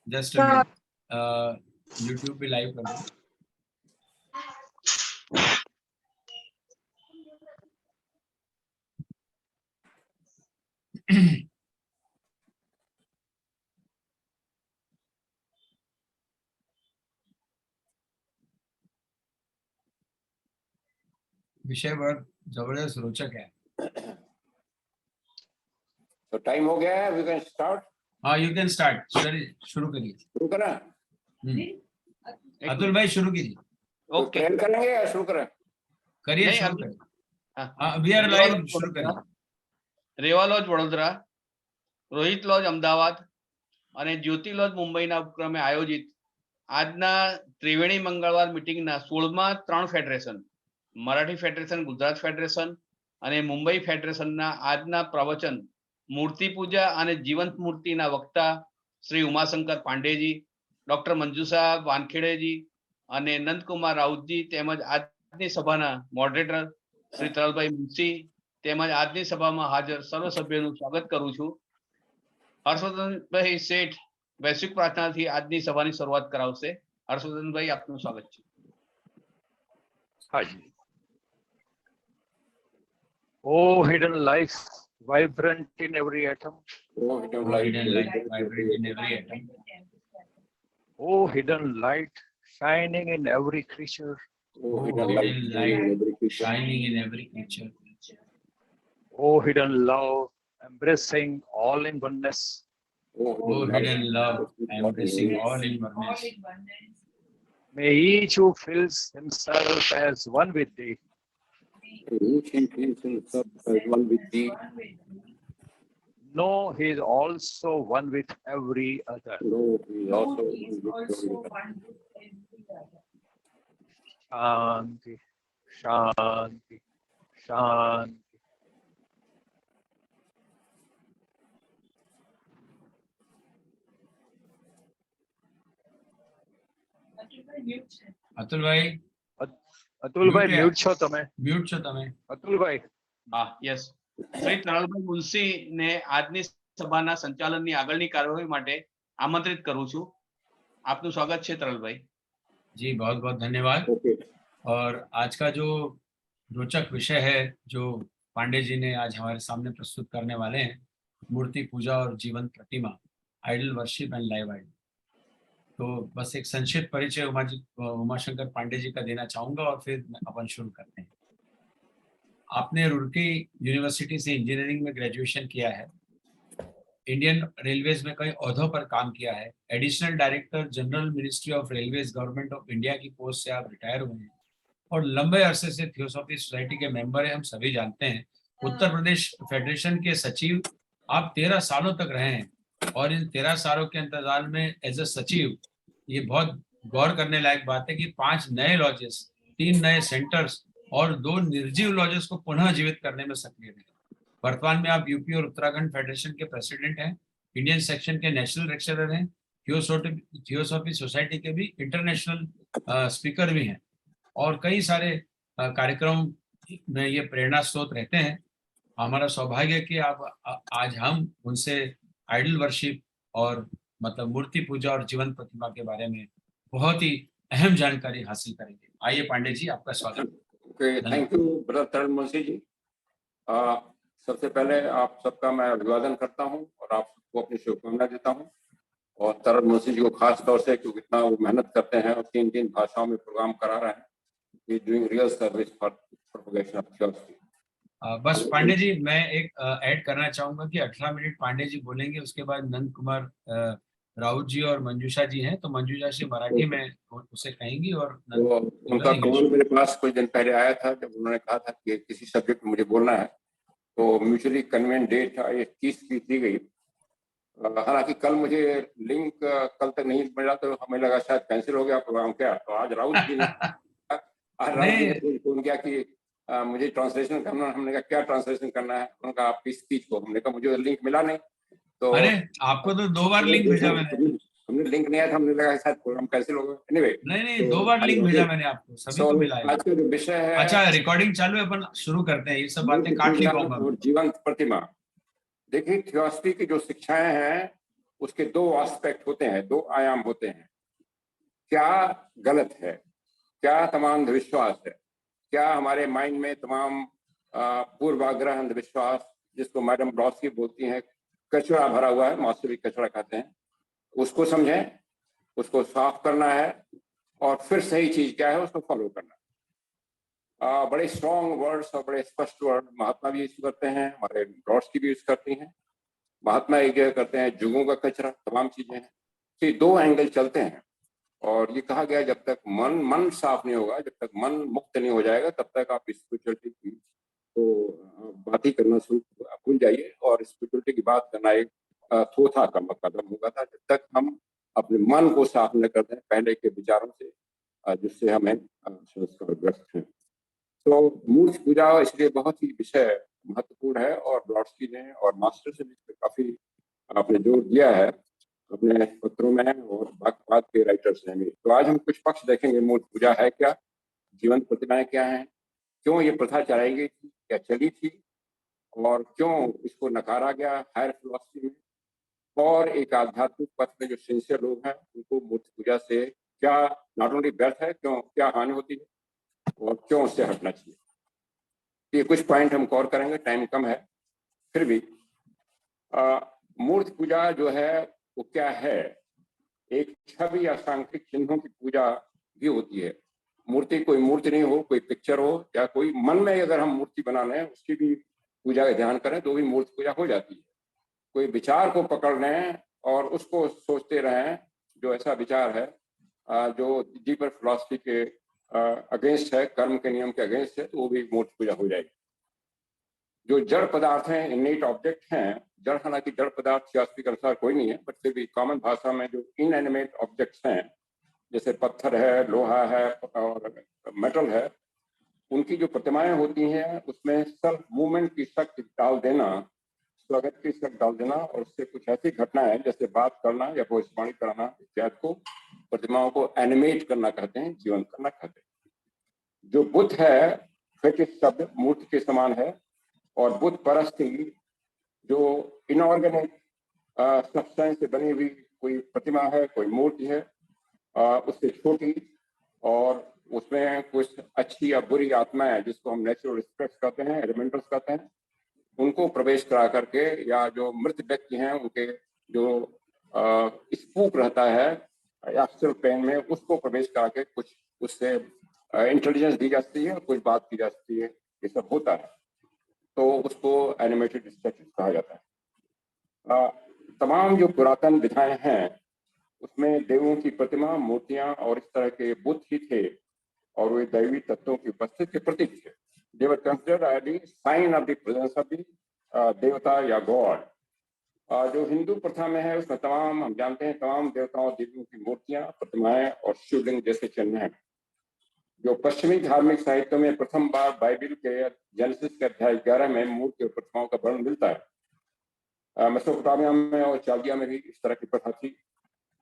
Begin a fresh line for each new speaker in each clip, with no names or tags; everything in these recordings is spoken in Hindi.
जस्ट अ मिनट, यूट्यूब पे लाइव कर दो। विषय बहुत जबरदस्त रोचक है।
तो टाइम हो गया है, वी कैन स्टार्ट।
हाँ, यू कैन स्टार्ट सर, शुरू करिए।
शुरू करें?
अतुल भाई शुरू कीजिए।
ओके, प्रेयर करेंगे या शुरू करें?
करिए, शुरू करिए। हाँ, वी आर लाइव, शुरू करिए।
રેવા લોજ વડોદરા, રોહિત લોજ અમદાવાદ અને જ્યોતિ લોજ મુંબઈના ઉપક્રમે આયોજિત આજના ત્રિવેણી મંગળવાર મીટિંગના 16મા 3 federation, Marathi federation, Gujarat federation અને મુંબઈ ફેડરેશનના આજના પ્રવચન મૂર્તિ પૂજા અને જીવંત મૂર્તિના વક્તા શ્રી ઉમાશંકર પાંડેજી, ડોક્ટર મંજુષા વાનખેડેજી અને નંદકુમાર રાઉતજી તેમજ આજની સભાના મોડરેટર શ્રી તરલભાઈ મુનશી તેમજ આજની સભામાં હાજર સર્વ સભ્યોનું સ્વાગત કરું છું। હર્ષવર્ધનભાઈ શેઠ વૈશ્વિક પ્રાર્થનાથી આજની સભાની શરૂઆત કરાવશે। હર્ષવર્ધનભાઈ, આપનું સ્વાગત છે।
હાજી। Oh, hidden life, vibrant in every atom.
Oh, hidden light,
vibrant in every atom.
Oh, hidden light, shining in every creature.
Oh,
hidden
hidden
light,
light,
shining in every creature.
Oh, hidden love, embracing all in oneness.
Oh, hidden love, embracing all in oneness.
May each who feels himself as one with thee
Each feels himself as one with thee.
know he is also one with every other.
No, he is also one with every other.
Shanti, Shanti, Shanti.
Atulbhai,
Atulbhai
Mute
mute છો તમે?
મ્યુટ છો તમે?
અતુલભાઈ,
હા, યસ। શ્રી તરલભાઈ મુનશીને આજની સભાના સંચાલનની આગળની કાર્યવાહી માટે આમંત્રિત કરું છું। આપનું સ્વાગત છે તરલભાઈ।
जी, बहुत बहुत धन्यवाद।
Okay.
और आज का जो रोचक विषय है जो पांडे जी ने आज हमारे सामने प्रस्तुत करने वाले हैं, मूर्ति पूजा और जीवंत प्रतिमा, idol worship and live idol. तो बस एक संक्षिप्त परिचय उमाशंकर पांडे जी का देना चाहूंगा और फिर अपन शुरू करते हैं। आपने रुड़की यूनिवर्सिटी से इंजीनियरिंग में ग्रेजुएशन किया है, इंडियन रेलवेज में कई ओहदों पर काम किया है, additional director general ministry of railways government of India की पोस्ट से आप रिटायर हुए हैं और लंबे अरसे से थियोसॉफी सोसाइटी के मेंबर हैं, हम सभी जानते हैं। उत्तर प्रदेश फेडरेशन के सचिव आप 13 सालों तक रहे हैं और इन 13 सालों के अंतराल में एज ए सचिव ये बहुत गौर करने लायक बात है कि 5 नए लॉजेस, 3 नए सेंटर्स और 2 निर्जीव लॉजेस को पुनः जीवित करने में सक्रिय रहे। वर्तमान में आप यूपी और उत्तराखंड फेडरेशन के प्रेसिडेंट हैं, इंडियन सेक्शन के नेशनल लेक्चरर हैं, थियोसॉफी सोसाइटी के भी इंटरनेशनल स्पीकर भी हैं और कई सारे कार्यक्रम में ये प्रेरणा स्रोत रहते हैं। हमारा सौभाग्य है कि आज हम उनसे आइडल वर्शिप और मतलब मूर्ति पूजा और जीवंत प्रतिमा के बारे में बहुत ही अहम जानकारी हासिल करेंगे। आइए पांडे जी, आपका स्वागत।
Okay, थैंक यू ब्रदर तरल मुंशी जी। सबसे पहले आप सबका मैं अभिवादन करता हूं और आप सबको अपनी शुभकामनाएं देता हूं और तरल मुंशी जी को खास तौर से क्योंकि इतना वो मेहनत करते हैं और 3 भाषाओं में प्रोग्राम करा रहे हैं, he doing real service for propagation of theosophy.
बस पांडे जी, मैं एक ऐड करना चाहूंगा कि 18 मिनट पांडे जी बोलेंगे, उसके बाद नंद कुमार राउत जी और मंजूषा जी हैं, तो मंजूषा जी मराठी में उसे कहेंगी और
तो उनका कॉल मेरे पास कुछ दिन पहले आया था जब उन्होंने कहा था कि किसी सब्जेक्ट में मुझे बोलना है, तो म्यूचुअली कन्वेंट डेट 30 की दी गई। हालांकि कल मुझे लिंक कल तक नहीं मिला तो हमें लगा शायद कैंसिल हो गया प्रोग्राम। क्या तो आज राउत जी ने फोन किया कि मुझे ट्रांसलेशन करना। हमने कहा क्या ट्रांसलेशन करना है? उन्होंने कहा आपकी स्पीच को। हमने कहा मुझे लिंक मिला नहीं। तो
अरे आपको तो 2 बार लिंक भेजा मैंने।
हमने लिंक नहीं आया था, हमने लगा शायद प्रोग्राम कैंसिल हो गया। एनीवे
नहीं 2 बार लिंक भेजा मैंने आपको, सभी को मिला है।
आज का जो विषय है,
अच्छा रिकॉर्डिंग चालू है, अपन शुरू करते हैं, ये सब बातें काट ली पाऊंगा।
जीवंत प्रतिमा देखिए, थियोसॉफी की जो शिक्षाएं हैं उसके दो एस्पेक्ट होते हैं, दो आयाम होते हैं। क्या गलत है, क्या तमाम अंधविश्वास है, क्या हमारे माइंड में तमाम पूर्वाग्रह अंधविश्वास, जिसको मैडम ब्लॉस्की बोलती हैं कचरा भरा हुआ है, मास्टर कचरा कहते हैं, उसको समझें, उसको साफ करना है और फिर सही चीज क्या है उसको फॉलो करना। बड़े स्ट्रॉन्ग वर्ड्स और बड़े स्पष्ट वर्ड महात्मा भी यूज करते हैं, हमारे ब्लॉस्की भी यूज करती हैं। महात्मा एक जगह करते हैं जुगों का कचरा, तमाम चीजें हैं। तो ये दो एंगल चलते हैं और ये कहा गया जब तक मन साफ नहीं होगा, जब तक मन मुक्त नहीं हो जाएगा, तब तक आप स्पिरिचुअलिटी की तो बात ही करना शुरू भूल जाइए। और स्पिरिचुअलिटी की बात करना एक थोथा कदम होगा था जब तक हम अपने मन को साफ न कर दें पहले के विचारों से, जिससे हमें संस्कारग्रस्त हैं। तो मूर्ति पूजा इसलिए बहुत ही विषय महत्वपूर्ण है और ब्लॉट्सकी ने और मास्टर से भी काफी आपने जोर दिया है अपने पत्रों में और बाद के राइटर्स ने भी। तो आज हम कुछ पक्ष देखेंगे, मूर्ति पूजा है क्या, जीवंत प्रतिमाएं क्या हैं, क्यों ये प्रथा चलाई गई थी, क्या चली थी और क्यों इसको नकारा गया हायर फिलॉसफी में, और एक आध्यात्मिक पथ में जो सिंसियर लोग हैं उनको मूर्ति पूजा से क्या नॉट ओनली व्यर्थ है, क्यों क्या हानि होती है और क्यों उससे हटना चाहिए। ये कुछ पॉइंट हम कवर करेंगे, टाइम कम है फिर भी। मूर्ति पूजा जो है वो क्या है, एक छवि या सांख्यिक चिन्हों की पूजा भी होती है। मूर्ति कोई मूर्ति नहीं हो, कोई पिक्चर हो या कोई मन में अगर हम मूर्ति बना लें उसकी भी पूजा का ध्यान करें तो भी मूर्ति पूजा हो जाती है। कोई विचार को पकड़ लें और उसको सोचते रहें, जो ऐसा विचार है जो डीपर फिलॉसफी के अगेंस्ट है, कर्म के नियम के अगेंस्ट है, तो वो भी मूर्ति पूजा हो जाएगी। जो जड़ पदार्थ हैं, इननेट ऑब्जेक्ट हैं, जड़ हालांकि जड़ पदार्थ शास्त्री के अनुसार कोई नहीं है, बट फिर भी कॉमन भाषा में जो इनएनिमेट ऑब्जेक्ट्स हैं जैसे पत्थर है, लोहा है और मेटल है, उनकी जो प्रतिमाएं होती हैं उसमें सेल्फ मूवमेंट की शक्ति डाल देना, स्वागत की शक्ति डाल देना और उससे कुछ ऐसी घटना है जैसे बात करना या भविष्यवाणी कराना इत्यादि को प्रतिमाओं को एनिमेट करना कहते हैं, जीवंत करना कहते हैं। जो बुद्ध है फेटिश शब्द मूर्ति के समान है और बुद्ध परस्ती जो इनऑर्गेनिक सब्सटेंस से बनी हुई कोई प्रतिमा है, कोई मूर्ति है, उससे छोटी और उसमें कुछ अच्छी या बुरी आत्माएं जिसको हम नेचुरल स्पिरिट्स कहते हैं, एलिमेंटल्स कहते हैं, उनको प्रवेश करा करके, या जो मृत व्यक्ति हैं उनके जो स्पूक रहता है एस्ट्रल प्लेन में, उसको प्रवेश करा के कुछ उससे इंटेलिजेंस दी जाती है और कुछ बात की जाती है, ये सब होता है, तो उसको एनिमेटेड स्टैचूज कहा जाता है। तमाम जो पुरातन विधाएं हैं उसमें देवों की प्रतिमा, मूर्तियां और इस तरह के बुद्ध ही थे और वे दैवी तत्वों की उपस्थिति के प्रतीक थे। They were considered as the sign of the presence of the देवता या गॉड। जो हिंदू प्रथा में है उसमें तमाम हम जानते हैं तमाम देवताओं देवियों की मूर्तियां, प्रतिमाएं और शिवलिंग जैसे चिन्ह हैं। जो पश्चिमी धार्मिक साहित्य में प्रथम बार बाइबिल के जेनेसिस के अध्याय 11 में मूर्ति और प्रतिमाओं का वर्णन मिलता है। मेसोपोटामिया में और चालिया में भी इस तरह की प्रथा थी।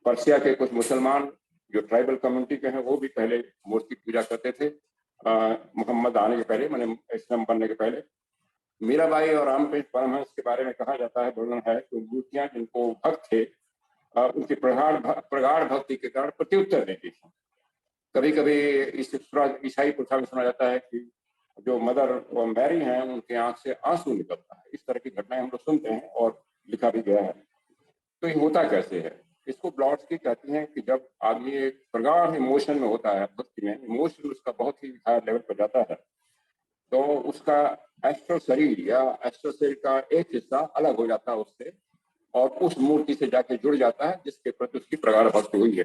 पर्सिया के कुछ मुसलमान जो ट्राइबल कम्युनिटी के हैं वो भी पहले मूर्ति पूजा करते थे, मोहम्मद आने के पहले, मैंने इस्लाम बनने के पहले। मीराबाई और रामकृष्ण परमहंस के बारे में कहा जाता है, वर्णन है कि मूर्तियां जिनको भक्त थे उनकी प्रगाढ़ भक्ति के कारण प्रत्युत्तर देती थी। कभी कभी इस ईसाई प्रथा में सुना जाता है कि जो मदर और मैरी हैं उनके आंख से आंसू निकलता है। इस तरह की घटनाएं हम लोग सुनते हैं और लिखा भी गया है। तो ये होता कैसे है, इसको ब्लॉट्सकी कहती हैं कि जब आदमी एक प्रगाढ़ इमोशन में होता है, भक्ति में इमोशन उसका बहुत ही हायर लेवल पर जाता है, तो उसका एस्ट्रल शरीर या एस्ट्रल शरीर का एक हिस्सा अलग हो जाता है उससे और उस मूर्ति से जाके जुड़ जाता है जिसके प्रति उसकी प्रगाढ़ भक्ति हुई है।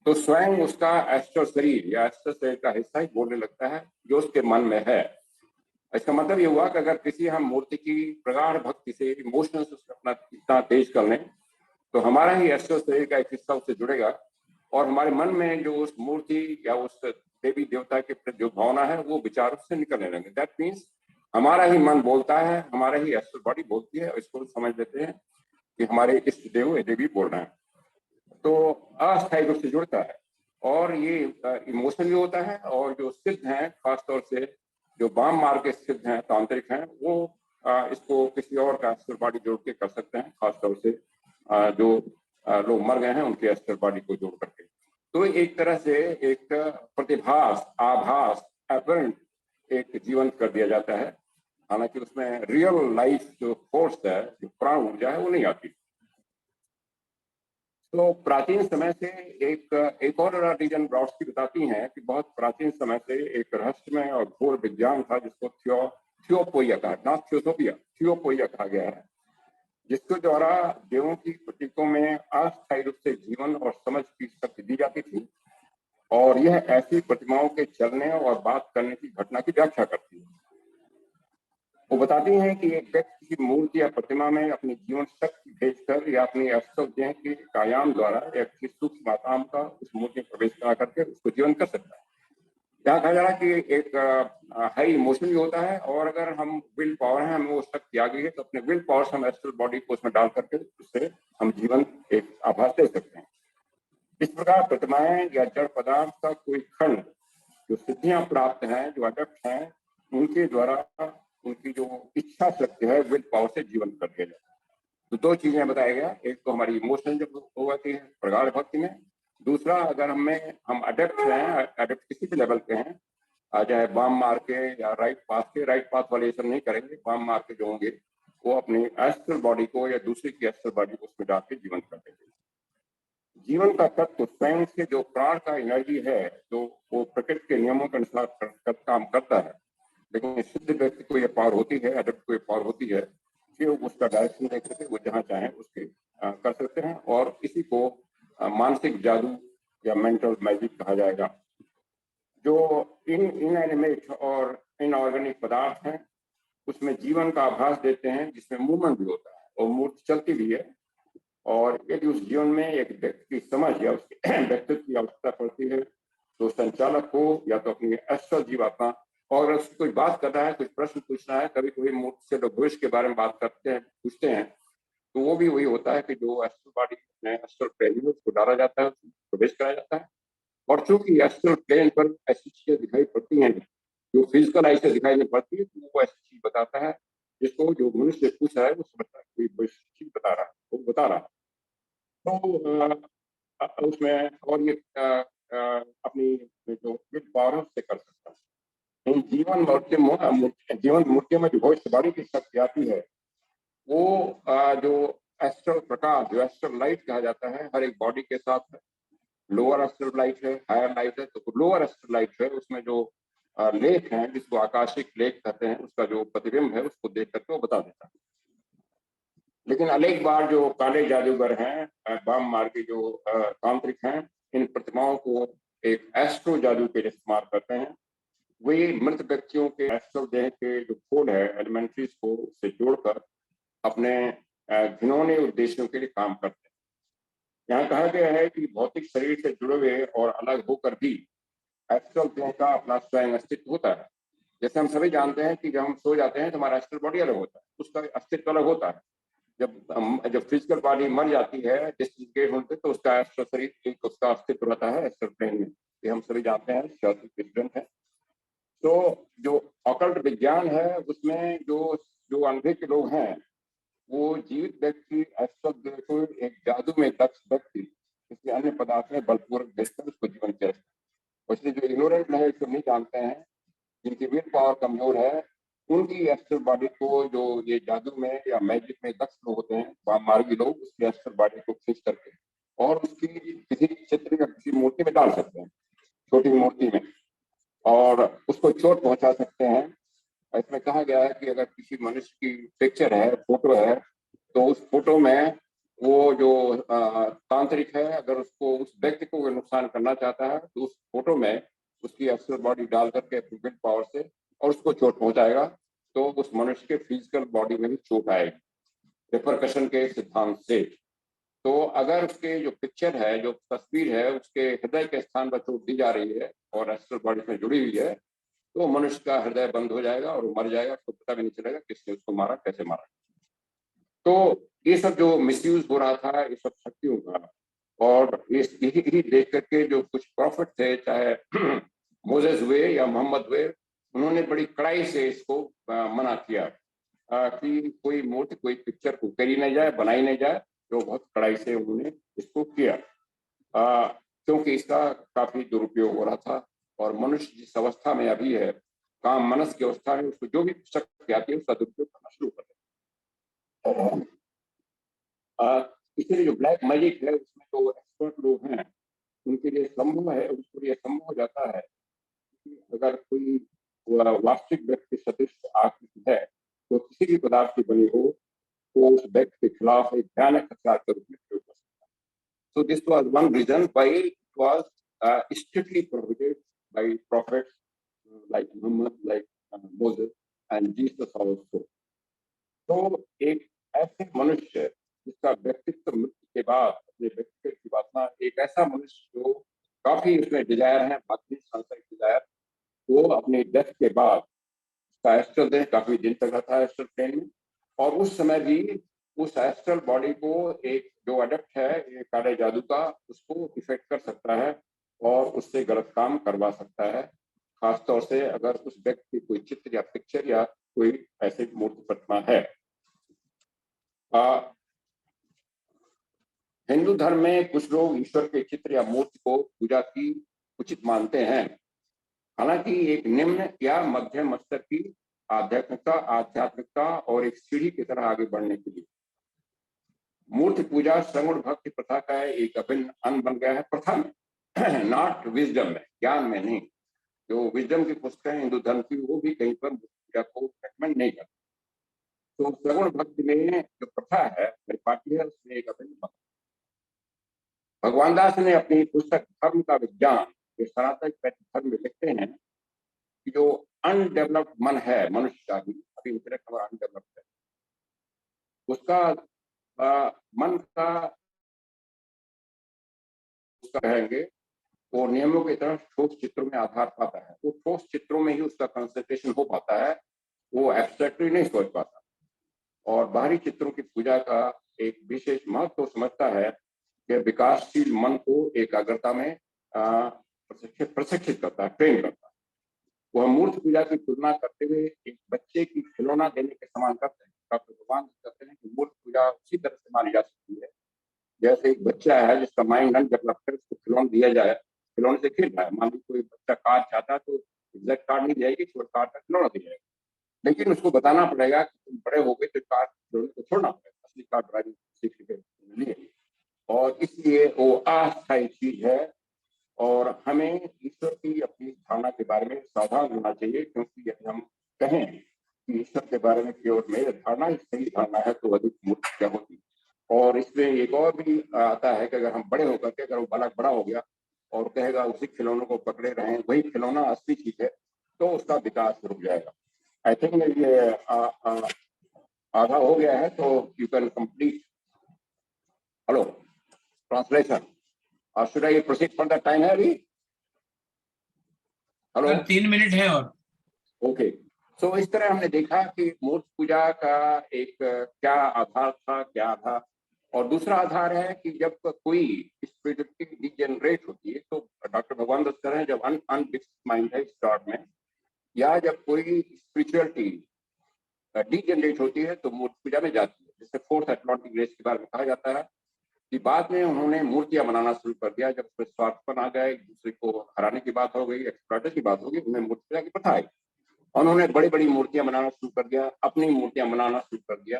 तो स्वयं उसका एस्ट्रल शरीर या एस्ट्रल शरीर का हिस्सा ही बोलने लगता है जो उसके मन में है। इसका मतलब ये हुआ कि अगर किसी हम मूर्ति की प्रगाढ़ भक्ति से इमोशंस अपना इतना तेज कर लें तो हमारा ही एस्ट्रल शरीर का एक हिस्सा उससे जुड़ेगा और हमारे मन में जो उस मूर्ति या उस देवी देवता के प्रति जो भावना है वो विचार उससे निकलने लगे। दैट मीन्स हमारा ही मन बोलता है, हमारा ही एस्ट्रल बॉडी बोलती है, इसको समझ लेते हैं कि हमारे इष्ट देव ये देवी बोल रहे हैं। तो अस्थायी रूप से जुड़ता है और ये इमोशन भी होता है। और जो सिद्ध हैं, खासतौर से जो वाम मार्ग के सिद्ध हैं, तांत्रिक हैं, वो इसको किसी और का एस्ट्रल बॉडी जोड़ के कर सकते हैं, खासतौर से जो लोग मर गए हैं उनके एस्ट्रल बॉडी को जोड़ करके। तो एक तरह से एक प्रतिभास, आभास, अपरेंट एक जीवन कर दिया जाता है, हालांकि उसमें रियल लाइफ जो फोर्स है, जो प्राण ऊर्जा है, वो नहीं आती। तो प्राचीन समय से एक और रीजन ब्रॉडस्की बताती हैं कि बहुत प्राचीन समय से एक रहस्यमय और घोर विज्ञान था जिसको थियोपोइया कहा, नॉट थियोसोफिया, थियोपोइया कहा गया है, जिसके द्वारा देवों की प्रतीकों में अस्थायी रूप से जीवन और समझ की शक्ति दी जाती थी, और यह ऐसी प्रतिमाओं के चलने और बात करने की घटना की व्याख्या करती है। वो बताती हैं कि एक व्यक्ति की मूर्ति या प्रतिमा में अपनी जीवन शक्ति भेजकर या अपनी अस्तव देह के कायाम द्वारा एक सूक्ष्म आत्मा का उस मूर्ति में प्रवेश करा करके उसको जीवन कर सकता है। यहाँ कहा जा रहा है कि एक हाई इमोशन भी होता है, और अगर हम विल पावर है, हमें वो शक्ति आ गई है, तो अपने विल पावर से हम एस्ट्रल बॉडी को उसमें डाल करके उससे हम जीवन एक आभास दे सकते हैं। इस प्रकार प्रतिमाएं या जड़ पदार्थ का कोई खंड जो सिद्धियां प्राप्त हैं, जो अडप्ट हैं, उनके द्वारा उनकी जो इच्छा शक्ति है विल पावर से जीवन कर दिया जाता है। तो दो चीजें बताया गया, एक तो हमारी इमोशन जब हो जाती है प्रगाढ़ भक्ति में, दूसरा अगर हम अडेप्ट हैं, अडेप्ट किसी भी लेवल के हैं, चाहे बाम मार के या राइट पाथ वाले ये सब नहीं करेंगे, बाम मार के जो होंगे वो अपनी एस्ट्रल बॉडी को या दूसरे की एस्ट्रल बॉडी को उसमें डाल के जीवन कर देंगे। जीवन का तत्व स्वयं से जो प्राण का एनर्जी है, जो वो प्रकृति के नियमों के अनुसार काम करता है, लेकिन सिद्ध व्यक्ति को ये पावर होती है, अडेप्ट को ये पावर होती है कि वो उसका डायरेक्शन देख सके, वो जहाँ चाहे उसके कर सकते हैं, और इसी को मानसिक जादू या मेंटल मैजिक कहा जाएगा। जो इनएनिमेट और इनऑर्गेनिक पदार्थ हैं उसमें जीवन का आभास देते हैं, जिसमें मूवमेंट भी होता है और मूर्ति चलती भी है, और यदि उस जीवन में एक व्यक्ति की समझ या उसके व्यक्तित्व की आवश्यकता पड़ती है तो संचालक को या तो अपनी एस्ट्रल जीवात्मा, और अगर उसकी कोई बात कर रहा है, कुछ प्रश्न पूछना है, कभी कोई मूर्ति से लोग भविष्य के बारे में बात करते हैं, पूछते हैं, तो वो भी वही होता है कि जो एस्ट्रल बॉडी में एस्ट्रल प्लेन में उसको डाला जाता है, प्रवेश कराया जाता है। और चूंकि एस्ट्रल प्लेन पर ऐसी चीजें दिखाई पड़ती हैं जो फिजिकल आई से दिखाई नहीं पड़ती है, तो वो ऐसी चीज बताता है जिसको जो मनुष्य पूछ रहा है वो समझता है कोई चीज बता रहा है, वो बता रहा है। तो उसमें और ये अपनी जो पावर से कर सकता है। जीवन मूर्तियों में जो भविष्यवाणी की शक्ति आती है, वो जो एस्ट्रल प्रकाश, जो एस्ट्रल लाइट कहा जाता है, हर एक बॉडी के साथ है। लोअर एस्ट्रल लाइट है, हायर लाइट है। तो लोअर एस्ट्रल लाइट है, उसमें जो लेख है, जिसको आकाशिक लेख कहते हैं, उसका जो प्रतिबिंब है उसको देख करके वो बता देता है। लेकिन अनेक बार जो काले जादूगर हैं, बाम मार के जो तांत्रिक हैं, इन प्रतिमाओं को एक एस्ट्रो जादू के लिए इस्तेमाल करते हैं। वे मृत व्यक्तियों के एस्ट्रल देह के जो कोड है, एलिमेंट्रीज को से जोड़कर अपने घिनौने उद्देश्यों के लिए काम करते हैं। यहाँ कहा गया है कि भौतिक शरीर से जुड़े हुए और अलग होकर भी एस्ट्रल देह का अपना स्वयं अस्तित्व होता है। जैसे हम सभी जानते हैं कि जब हम सो जाते हैं तो हमारा एस्ट्रल बॉडी अलग होता है, उसका अस्तित्व अलग होता है। जब फिजिकल बॉडी मर जाती है, डिसइंटीग्रेट होते, तो उसका एस्ट्रल शरीर, उसका अस्तित्व रहता है एस्ट्रल प्लेन में। ये हम सभी जानते हैं, शास्त्रीय प्रेसिडेंट है। तो जो ऑकल्ट विज्ञान है, उसमें जो अंधे के लोग हैं, वो जीवित व्यक्ति एस्ट्रल देह को एक जादू में दक्ष व्यक्ति किसी अन्य पदार्थ में बलपूर्वक भेजकर उसको जीवन के, इसलिए जो इग्नोरेंट है, इसको नहीं जानते हैं, जिनकी विल पावर कमजोर है, उनकी एस्ट्रल बॉडी को जो ये जादू में या मैजिक में दक्ष लोग होते हैं, मार्गी लोग, उसकी एस्ट्रल बॉडी को खींच करके और उसकी किसी चित्र या किसी मूर्ति में डाल सकते हैं, छोटी मूर्ति में, और उसको चोट पहुंचा सकते हैं। इसमें कहा गया है कि अगर किसी मनुष्य की पिक्चर है, फोटो है, तो उस फोटो में वो जो तांत्रिक है, अगर उसको, उस व्यक्ति को नुकसान करना चाहता है, तो उस फोटो में उसकी एस्ट्रल बॉडी डाल करके विल पावर से और उसको चोट पहुंचाएगा, तो उस मनुष्य के फिजिकल बॉडी में भी चोट आएगी, रिपरकशन के सिद्धांत से। तो अगर उसके जो पिक्चर है, जो तस्वीर है, उसके हृदय के स्थान पर चोट दी जा रही है और एस्ट्रल बॉडी में जुड़ी हुई है, तो मनुष्य का हृदय बंद हो जाएगा और वो मर जाएगा, उसको पता भी नहीं चलेगा किसने उसको मारा, कैसे मारा। तो ये सब जो मिसयूज हो रहा था, ये सब शक्तियों का, और यही देख करके जो कुछ प्रॉफिट थे, चाहे मोसेस हुए या मोहम्मद हुए, उन्होंने बड़ी कड़ाई से इसको मना किया। कि कोई मूर्ति, कोई पिक्चर को करी नहीं जाए, बनाई नहीं जाए, जो बहुत कड़ाई से उन्होंने इसको किया, क्योंकि इसका काफी दुरुपयोग हो रहा था। और मनुष्य जिस अवस्था में अभी है, काम मनस की अवस्था में, उसको जो भी शक्ति आती है उसका दुरुपयोग करना शुरू कर देता। इसलिए जो ब्लैक मैजिक है उसमें तो एक्सपर्ट लोग हैं, उनके लिए संभव है, उसके लिए संभव हो जाता है कि अगर कोई वास्तविक व्यक्ति सदृश आकृति है तो किसी भी पदार्थ की बनी हो तो उस व्यक्ति के खिलाफ एक भयानक हथियार के रूप में प्रयोग कर सकता है। So this was one reason why it was strictly prohibited by prophets like Muhammad, like Moses and Jesus also. तो एक ऐसे मनुष्य जिसका व्यक्तित्व मृत्यु के बाद अपने व्यक्तित्व की वासना, एक ऐसा मनुष्य जो काफी उसमें डिजायर है, बाकी सांसारिक डिजायर, वो अपनी डेथ के बाद उसका एस्ट्रल देह काफी दिन तक रहता है एस्ट्रल प्लेन में, और उस समय भी उस एस्ट्रल बॉडी को एक जो अडेप्ट है ये काले जादू का, उसको इफेक्ट कर सकता है और उससे गलत काम करवा सकता है, खासतौर से अगर उस व्यक्ति कोई चित्र या पिक्चर या कोई ऐसी मूर्ति प्रतिमा है। हिंदू धर्म में कुछ लोग ईश्वर के चित्र या मूर्ति को पूजा की उचित मानते हैं, हालांकि एक निम्न या मध्यम स्तर की आध्यात्मिकता और एक सीढ़ी की तरह आगे बढ़ने के लिए मूर्ति पूजा सगुण भक्ति प्रथा का एक अभिन्न अंग बन गया है, प्रथा में, नॉट विजडम में, ज्ञान में नहीं। जो विजडम की पुस्तकें हिंदू धर्म की, वो भी कहीं पर मूर्ति पूजा को रेकमेंड नहीं करती। तो सगुण भक्ति में जो प्रथा है परिपाटी है, उसमें एक अभिन्न भक्ति। भगवान दास ने अपनी पुस्तक धर्म का विज्ञान के सनातन धर्म में लिखते हैं कि जो अनडेवलप्ड मन है मनुष्य का, भी अभी इंटेलेक्ट हमारा अनडेवलप्ड है, उसका मन का उसका कहेंगे वो नियमों की तरह ठोस चित्रों में आधार पाता है, वो ठोस चित्रों में ही उसका कंसंट्रेशन हो पाता है, वो एब्स्ट्रैक्टली नहीं सोच पाता, और बाहरी चित्रों की पूजा का एक विशेष महत्व समझता है कि विकासशील मन को एकाग्रता में प्रशिक्षित करता है, ट्रेन करता है। वह मूर्ति पूजा की तुलना करते हुए एक बच्चे की खिलौना देने के समान करते हैं। डॉक्टर भगवान कहते हैं कि मूर्ति पूजा उसी तरह से मानी जा सकती है जैसे एक बच्चा है जिसका माइंड अनडेवलप है, उसको खिलौना दिया जाए, खिलौने से खेल रहा है। मान लो कोई बच्चा कार चाहता है तो एग्जैक्ट कार नहीं जाएगी, छोड़ कार का खिलौना दिया जाएगा, लेकिन उसको बताना पड़ेगा कि तुम बड़े हो गए तो कार खिलौने को छोड़ना पड़ेगा, असली कार ड्राइविंग सीखने के लिए। और इसलिए वो अस्थायी चीज है, और हमें ईश्वर की अपनी धारणा के बारे में सावधान होना चाहिए, क्योंकि यदि हम कहें कि ईश्वर के बारे में केवल मेरी धारणा ही सही धारणा है तो अधिक मूर्ख क्या होती। और इसमें एक और भी आता है कि अगर हम बड़े होकर के, अगर वो बालक बड़ा हो गया और कहेगा उसी खिलौनों को पकड़े रहें, वही खिलौना असली चीज है, तो उसका विकास रुक जाएगा। आई थिंक ये आधा हो गया है, तो you can complete. Hello, translation. should I proceed for that time है अभी? हेलो,
3 मिनट है और।
ओके। सो इस तरह हमने देखा कि मूर्ति पूजा का एक क्या आधार था, क्या था, और दूसरा आधार है कि जब कोई स्पिरिचुअलिटी डिजेनरेट होती है, तो डॉक्टर भगवान दत्त कह रहे हैं जब अनफिक्स्ड माइंड है स्टार्ट में, या जब कोई स्पिरिचुअलिटी डिजेनरेट होती है तो मूर्ति पूजा में जाती है। जैसे फोर्थ एटलांटिक रेस के बारे में कहा जाता है कि बाद में उन्होंने मूर्तियां बनाना शुरू कर दिया, जब उसमें स्वार्थपन आ गया, एक दूसरे को हराने की बात हो गई, एक्सप्लॉइटर की बात हो गई, उन्हें मूर्ति पूजा की प्रथा आई, उन्होंने बड़ी बड़ी मूर्तियां बनाना शुरू कर दिया, अपनी मूर्तियां बनाना शुरू कर दिया।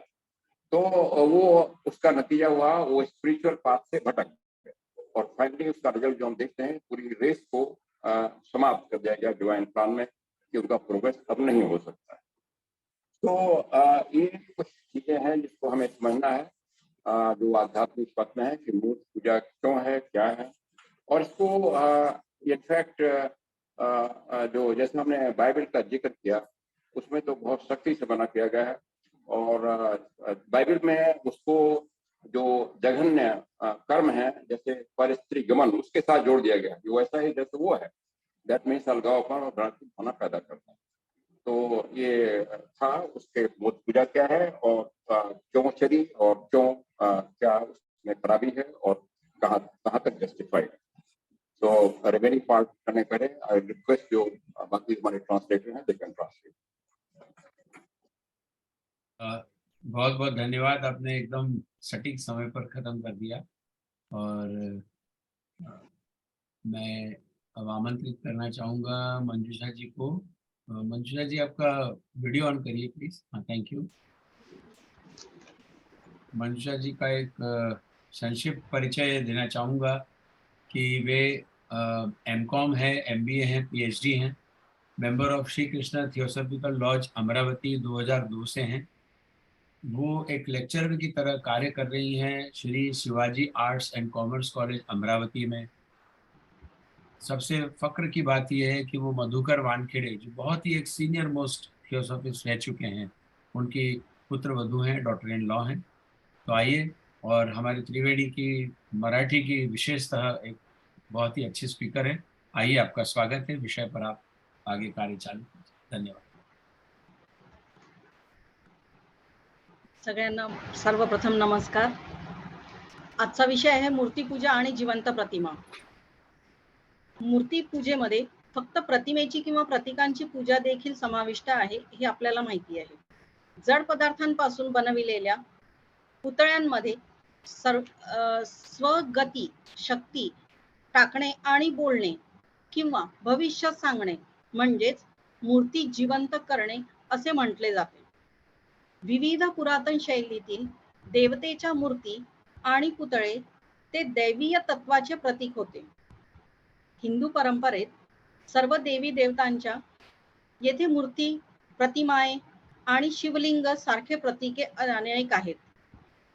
तो वो उसका नतीजा हुआ, वो स्पिरिचुअल पाथ से भटक गए, और फाइनली उसका रिजल्ट जो हम देखते हैं, पूरी रेस को समाप्त कर दिया गया डिवाइन प्लान में कि उनका प्रोग्रेस अब नहीं हो सकता है। तो ये कुछ चीजें हैं जिसको हमें समझना है, जो आध्यात्मिक पथ में है कि मूर्ति पूजा क्यों है, क्या है, और इसको इनफैक्ट जो जैसे हमने बाइबल का जिक्र किया उसमें तो बहुत सख्ती से मना किया गया है, और बाइबल में उसको जो जघन्य कर्म है जैसे पर स्त्री गमन, उसके साथ जोड़ दिया गया, जो ऐसा ही जैसे वो है, दैट मीन्स अलगावपन और भ्रांति होना पैदा करता है। तो ये था उसके मूर्ति पूजा क्या है, और क्यों चली, और क्यों क्या उसमें खराबी है, और कहाँ तक जस्टिफाइड है। तो रिमेनिंग पार्ट करने पहले आई रिक्वेस्ट जो बाकी हमारे ट्रांसलेटर हैं, दे कैन ट्रांसलेट।
बहुत बहुत धन्यवाद, आपने एकदम सटीक समय पर खत्म कर दिया। और मैं अब आमंत्रित करना चाहूँगा मंजूषा जी को। मंजूषा जी, आपका वीडियो ऑन करिए प्लीज। हाँ, थैंक यू। मंजूषा जी का एक संक्षिप्त परिचय देना चाहूँगा कि वे एमकॉम है, एमबीए हैं, पीएचडी हैं, member of Shri Krishna theosophical lodge Amravati 2002 से हैं। वो एक लेक्चरर की तरह कार्य कर रही हैं Shri Shivaji arts and commerce college Amravati में। सबसे फक्र की बात यह है कि वो मधुकर वानखेड़े, जो बहुत ही एक सीनियर मोस्ट थियोसॉफिस्ट रह चुके हैं, उनकी पुत्र वधू हैं, डॉटर इन लॉ हैं। तो आइए, और हमारे त्रिवेणी की मराठी की विशेषतः एक बहुत ही अच्छी स्पीकर है। आइए, आपका स्वागत है, विषय पर आप आगे कार्य चालू कीजिए। धन्यवाद।
सगळ्यांना सर्वप्रथम नमस्कार। आजचा विषय आहे मूर्तिपूजा आणि जिवंत प्रतिमा। मूर्तिपूजेमध्ये फक्त प्रतिमेची किंवा प्रतीकांची पूजा देखील समाविष्ट आहे हे आपल्याला माहिती आहे। जड पदार्थांपासून बनविलेल्या पुतळ्यांमध्ये स्वगती शक्ती टाकणे आणि बोलणे किंवा भविष्य सांगणे म्हणजेच मूर्ती जिवंत करणे असे म्हटले जाते। विविध पुरातन शैलीतील देवतेच्या मूर्ती आणि पुतळे ते दैवीय तत्वाचे प्रतीक होते। हिंदू परंपरेत सर्व देवी देवतांच्या येथे मूर्ती, प्रतिमाए आणि शिवलिंग सारखे प्रतीके अनेक आहेत।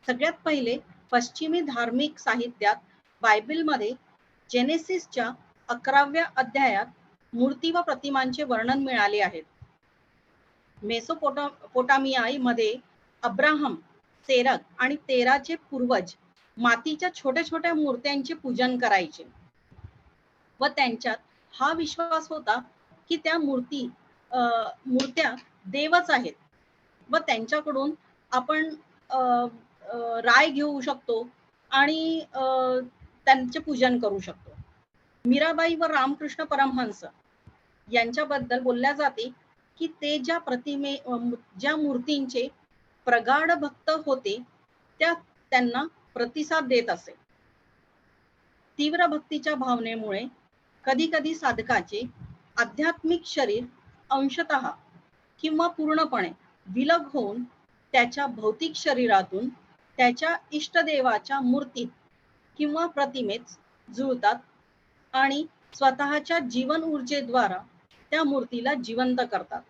सगळ्यात पहिले पश्चिमी धार्मिक साहित्यात बायबलमध्ये जेनेसिसच्या 11व्या अध्यायात मूर्ती व प्रतिमांचे वर्णन मिळाले आहे। मेसोपोटामिया मध्ये अब्राहम, सेरग आणि तेराचे पूर्वज मातीच्या छोट्या छोट्या मूर्त्यांचे पूजन करायचे व त्यांच्यात हा विश्वास होता की त्या मूर्त्या देवच आहेत व त्यांच्याकडून आपण राय घेऊ शकतो आणि त्यांचे पूजन करू शकतो। मीराबाई व रामकृष्ण परमहंस यांच्याबद्दल बोलल्या जाते की ते ज्या मूर्तींचे प्रगाढ भक्त होते त्या त्यांना प्रतिसाद देत असे। तीव्र भक्तीच्या भावनेमुळे कधी कधी साधकाचे आध्यात्मिक शरीर अंशतः किंवा पूर्णपणे विलग होऊन त्याच्या भौतिक शरीरातून त्याच्या इष्टदेवाच्या मूर्तीत किंवा प्रतिमेत जुळतात आणि स्वतःच्या जीवन ऊर्जेद्वारा त्या मूर्तीला जिवंत करतात।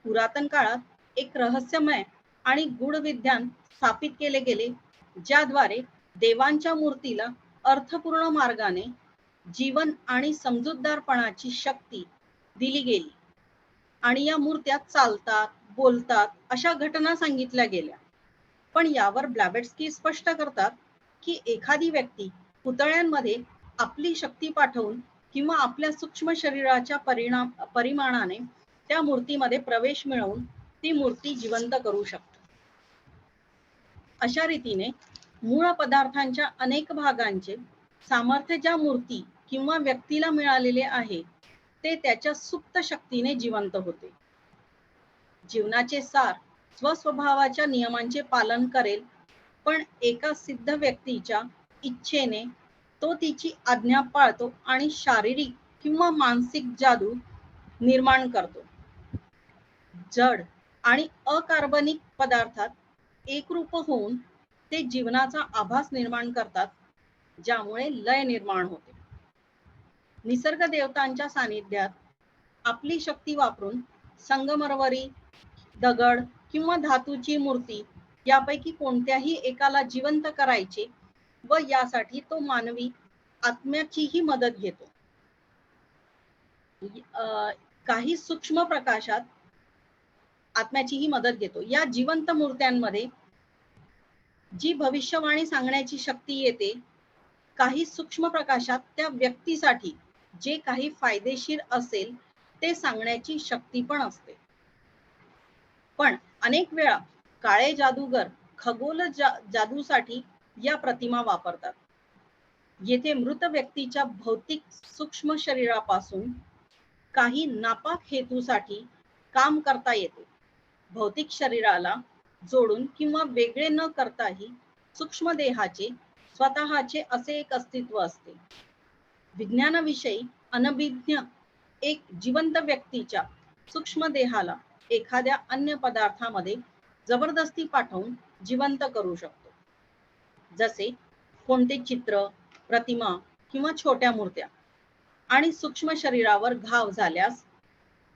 पुरातन काळात एक रहस्यमय आणि गूढ विज्ञान स्थापित केले गेले ज्याद्वारे देवांच्या मूर्तीला अर्थपूर्ण मार्गाने जीवन आणि समजूतदारपणाची शक्ती दिली गेली आणि या मूर्त्या चालतात, बोलतात अशा घटना सांगितल्या गेल्या। पण यावर ब्लॅबेट्स्की स्पष्ट करतात की एखादी व्यक्ती पुतळ्यांमध्ये आपली शक्ती पाठवून किंवा आपल्या सूक्ष्म शरीराच्या परिमाणाने त्या मूर्तीमध्ये प्रवेश मिळवून ती मूर्ती जिवंत करू शकते। अशा रीतीने मूळ पदार्थांच्या अनेक भागांचे सामर्थ्य ज्या मूर्ती किंवा व्यक्तीला मिळालेले आहे ते त्याच्या सुप्त शक्तीने जिवंत होते। जीवनाचे सार स्वस्वभावाच्या नियमांचे पालन करेल, पण एका सिद्ध व्यक्तीच्या इच्छेने तो तिची आज्ञा पाळतो आणि शारीरिक किंवा मानसिक जादू निर्माण करतो। जड आणि अकार्बनिक पदार्थात एकरूप होऊन ते जीवनाचा आभास निर्माण करतात, ज्यामुळे लय निर्माण होते। निसर्ग देवतांच्या सानिध्यात आपली शक्ती वापरून संगमरवरी, दगड किंवा धातूची मूर्ती यापैकी कोणत्याही एकाला जिवंत करायचे व यासाठी तो मानवी आत्म्याचीही मदत घेतो। काही सूक्ष्म प्रकाशात आत्म्याचीही मदत घेतो। या जिवंत मूर्त्यांमध्ये जी भविष्यवाणी सांगण्याची शक्ती येते, काही सूक्ष्म प्रकाशात त्या व्यक्तीसाठी जे काही फायदेशीर असेल ते सांगण्याची शक्ती पण असते। पण अनेक वेळा काळे जादूगर खगोल जादूसाठी या प्रतिमा वापरतात। येथे मृत व्यक्तीच्या भौतिक सूक्ष्म शरीरापासून काही नापाक हेतूसाठी काम करता येते। भौतिक शरीराला जोडून किंवा वेगळे न करताही सूक्ष्म देहाचे स्वतःचे असे एक अस्तित्व असते. विज्ञानाविषयी अनभिज्ञ एक जिवंत व्यक्तीच्या सूक्ष्म देहाला एखाद्या अन्य पदार्थामध्ये जबरदस्ती पाठवून जिवंत करू शकतो. जसे कोणते चित्र, प्रतिमा किंवा छोट्या मूर्त्या. आणि सूक्ष्म शरीरावर घाव झाल्यास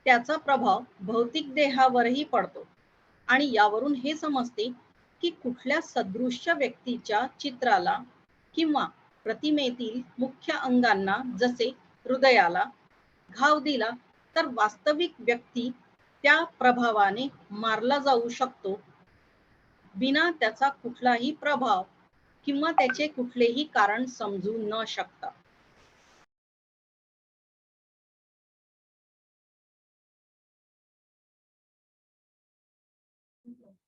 त्याचा प्रभाव भौतिक देहावरही पडतो. आणि यावरून हे समजते की कुठल्या सदृश्य व्यक्तीच्या चित्राला किंवा प्रतिमेतील मुख्य अंगांना जसे हृदयाला घाव दिला तर वास्तविक व्यक्ती त्या प्रभावाने मारला जाऊ शकतो बिना त्याचा कुठलाही प्रभाव किंवा त्याचे कुठलेही कारण समजू न शकता.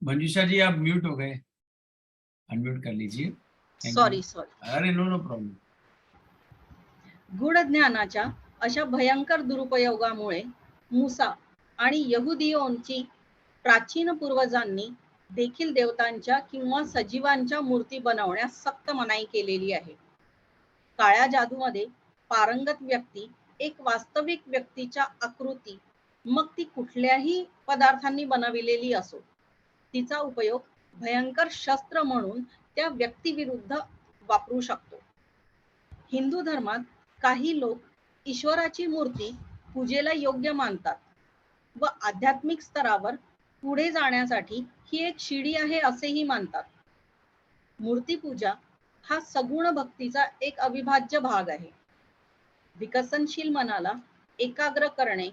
मंजूषा जी आप म्यूट हो गए, अनम्यूट कर लीजिए. Thank you.
सॉरी.
अरे नो प्रॉब्लेम.
गूढ ज्ञानाच्या अशा भयंकर दुरुपयोगामुळे मूसा आणि यहुदीयोंची प्राचीन पूर्वजांनी देखील देवतांच्या किंवा सजीवांच्या मूर्ती बनवण्यास सक्त मनाई केलेली आहे. काळ्या जादूमध्ये पारंगत व्यक्ती एक वास्तविक व्यक्तीच्या आकृती, मग ती कुठल्याही पदार्थांनी बनविलेली असो, तिचा उपयोग भयंकर शस्त्र म्हणून त्या व्यक्तीविरुद्ध वापरू शकतो. हिंदू धर्मात काही लोक ईश्वराची मूर्ती पूजेला योग्य मानतात व आध्यात्मिक स्तरावर पुढे जाण्यासाठी ही एक शिडी आहे असेही मानतात. मूर्तीपूजा हा सगुण भक्तीचा एक अविभाज्य भाग आहे. विकसनशील मनाला एकाग्र करणे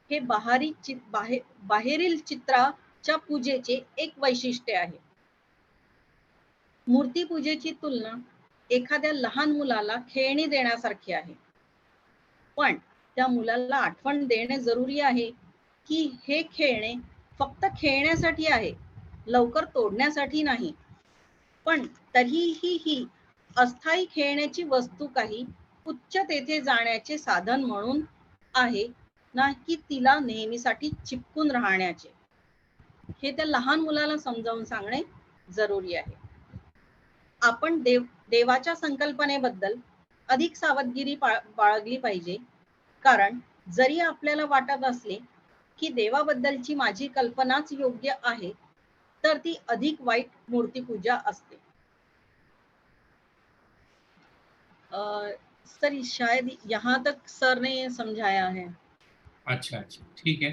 हे बाहेरील चित्राच्या पूजेचे एक वैशिष्ट्य आहे. मूर्तीपूजेची तुलना एखाद्या लहान मुलाला खेळणी देण्यासारखी आहे. पण त्या मुलाला आठवण देणे जरुरी आहे की हे खेळणे फक्त खेळण्यासाठी आहे, लवकर तोडण्यासाठी नाही. पण तरीही ही अस्थायी खेळण्याची वस्तू काही उच्च तेथे जाण्याचे साधन म्हणून आहे ना की तिला नेहमीसाठी चिपकून राहण्याचे. हे त्या लहान मुलाला समजावून सांगणे जरुरी आहे. आपण देवाच्या संकल्पनेबद्दल अधिक सावधगिरी बाळगली पाहिजे. कारण जरी आपल्याला वाटत असले की देवाबद्दलची माझी कल्पनाच योग्य आहे तर ती अधिक वाईट मूर्तीपूजा असते. सर शायद यहाँ तक सर ने समझाया है.
अच्छा, ठीक है.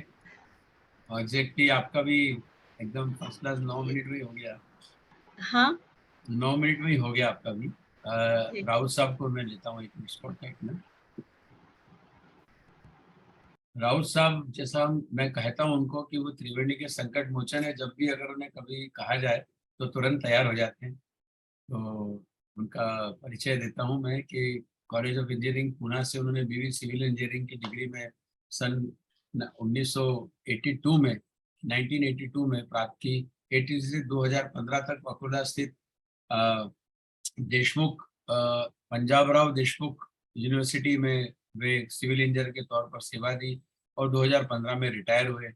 एग्जैक्टली आपका भी एकदम फर्स्ट क्लास 9 मिनट में हो गया.
हाँ
9 मिनट में ही हो गया आपका भी. राउत साहब को मैं लेता हूँ एक मिनट कॉन्टैक्ट में. राउत साहब, जैसा मैं कहता हूँ उनको कि वो त्रिवेणी के संकट मोचन है. जब भी अगर उन्हें कभी कहा जाए तो तुरंत तैयार हो जाते हैं. तो उनका परिचय देता हूँ मैं कि कॉलेज ऑफ इंजीनियरिंग पुणे से उन्होंने बीवी सिविल इंजीनियरिंग की डिग्री में सन 1982 में प्राप्त की. 80 से 2015 तक अकोला स्थित देशमुख पंजाबराव देशमुख यूनिवर्सिटी में वे सिविल इंजीनियर के तौर पर सेवा दी और 2015 में रिटायर हुए.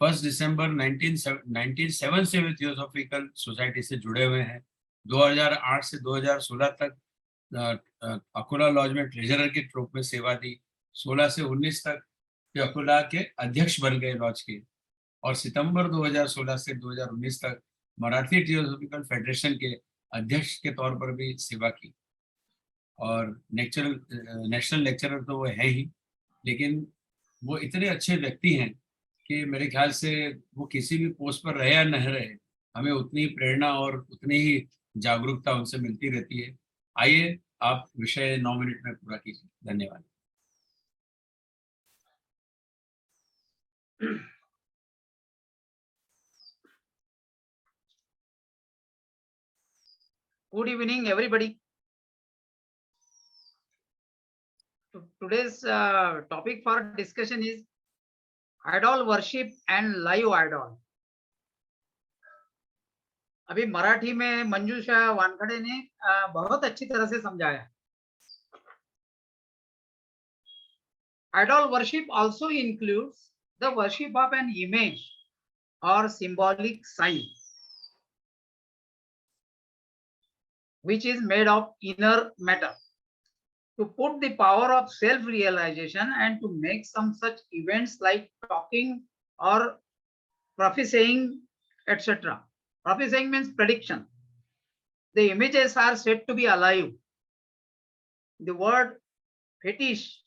1 दिसंबर 1997 से वे थियोसॉफिकल सोसाइटी से जुड़े हुए हैं. 2008 से 2016 तक अकोला लॉज में ट्रेजरर के रूप में सेवा दी. 16 से 19 तक वे अकोला के अध्यक्ष बन गए लॉज के और सितंबर 2016 से 2019 तक मराठी थियोसॉफिकल फेडरेशन के अध्यक्ष के तौर पर भी सेवा की. और नेशनल लेक्चरर तो वो है ही, लेकिन वो इतने अच्छे व्यक्ति हैं कि मेरे ख्याल से वो किसी भी पोस्ट पर रहे या न रहे, हमें उतनी प्रेरणा और उतनी ही जागरूकता उनसे मिलती रहती है. आइए आप विषय 9 मिनट में पूरा कीजिए. धन्यवाद.
Good evening, everybody. Today's topic for discussion is idol worship and live idol. अभी मराठी में मंजूषा वानखड़े ने बहुत अच्छी तरह से समझाया. Idol worship also includes the worship of an image or symbolic sign. which is made of inner matter, to put the power of self-realization and to make some such events like talking or prophesying, etc. Prophesying means prediction. The images are said to be alive. The word fetish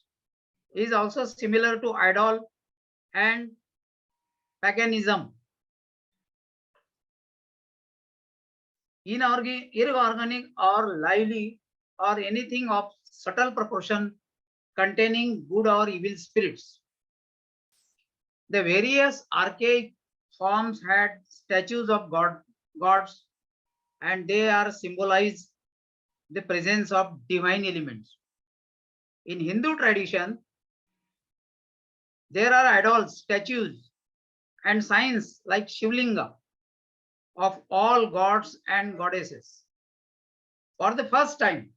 is also similar to idol and paganism. Inorganic or lively or anything of subtle proportion containing good or evil spirits. The various archaic forms had statues of gods, and they are symbolized the presence of divine elements. In Hindu tradition, there are idols, statues, and signs like Shivlinga of all gods and goddesses. For the first time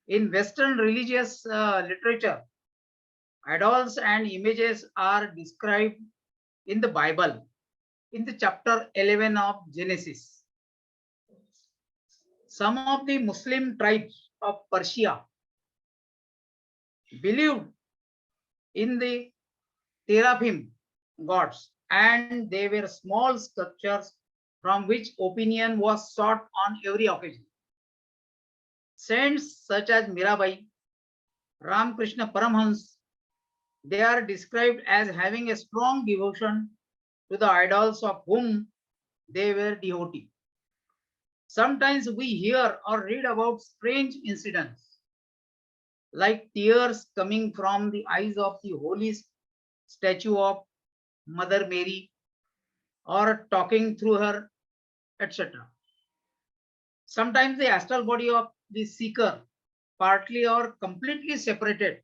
in Western religious literature, idols and images are described in the Bible, in the chapter 11 of Genesis. Some of the Muslim tribes of Persia believed in the teraphim gods, and they were small sculptures from which opinion was sought on every occasion. Saints such as Mirabai, Ramakrishna Paramhans, they are described as having a strong devotion to the idols of whom they were devotee. Sometimes we hear or read about strange incidents like tears coming from the eyes of the holy statue of Mother Mary, or talking through her, etc. Sometimes the astral body of the seeker partly or completely separated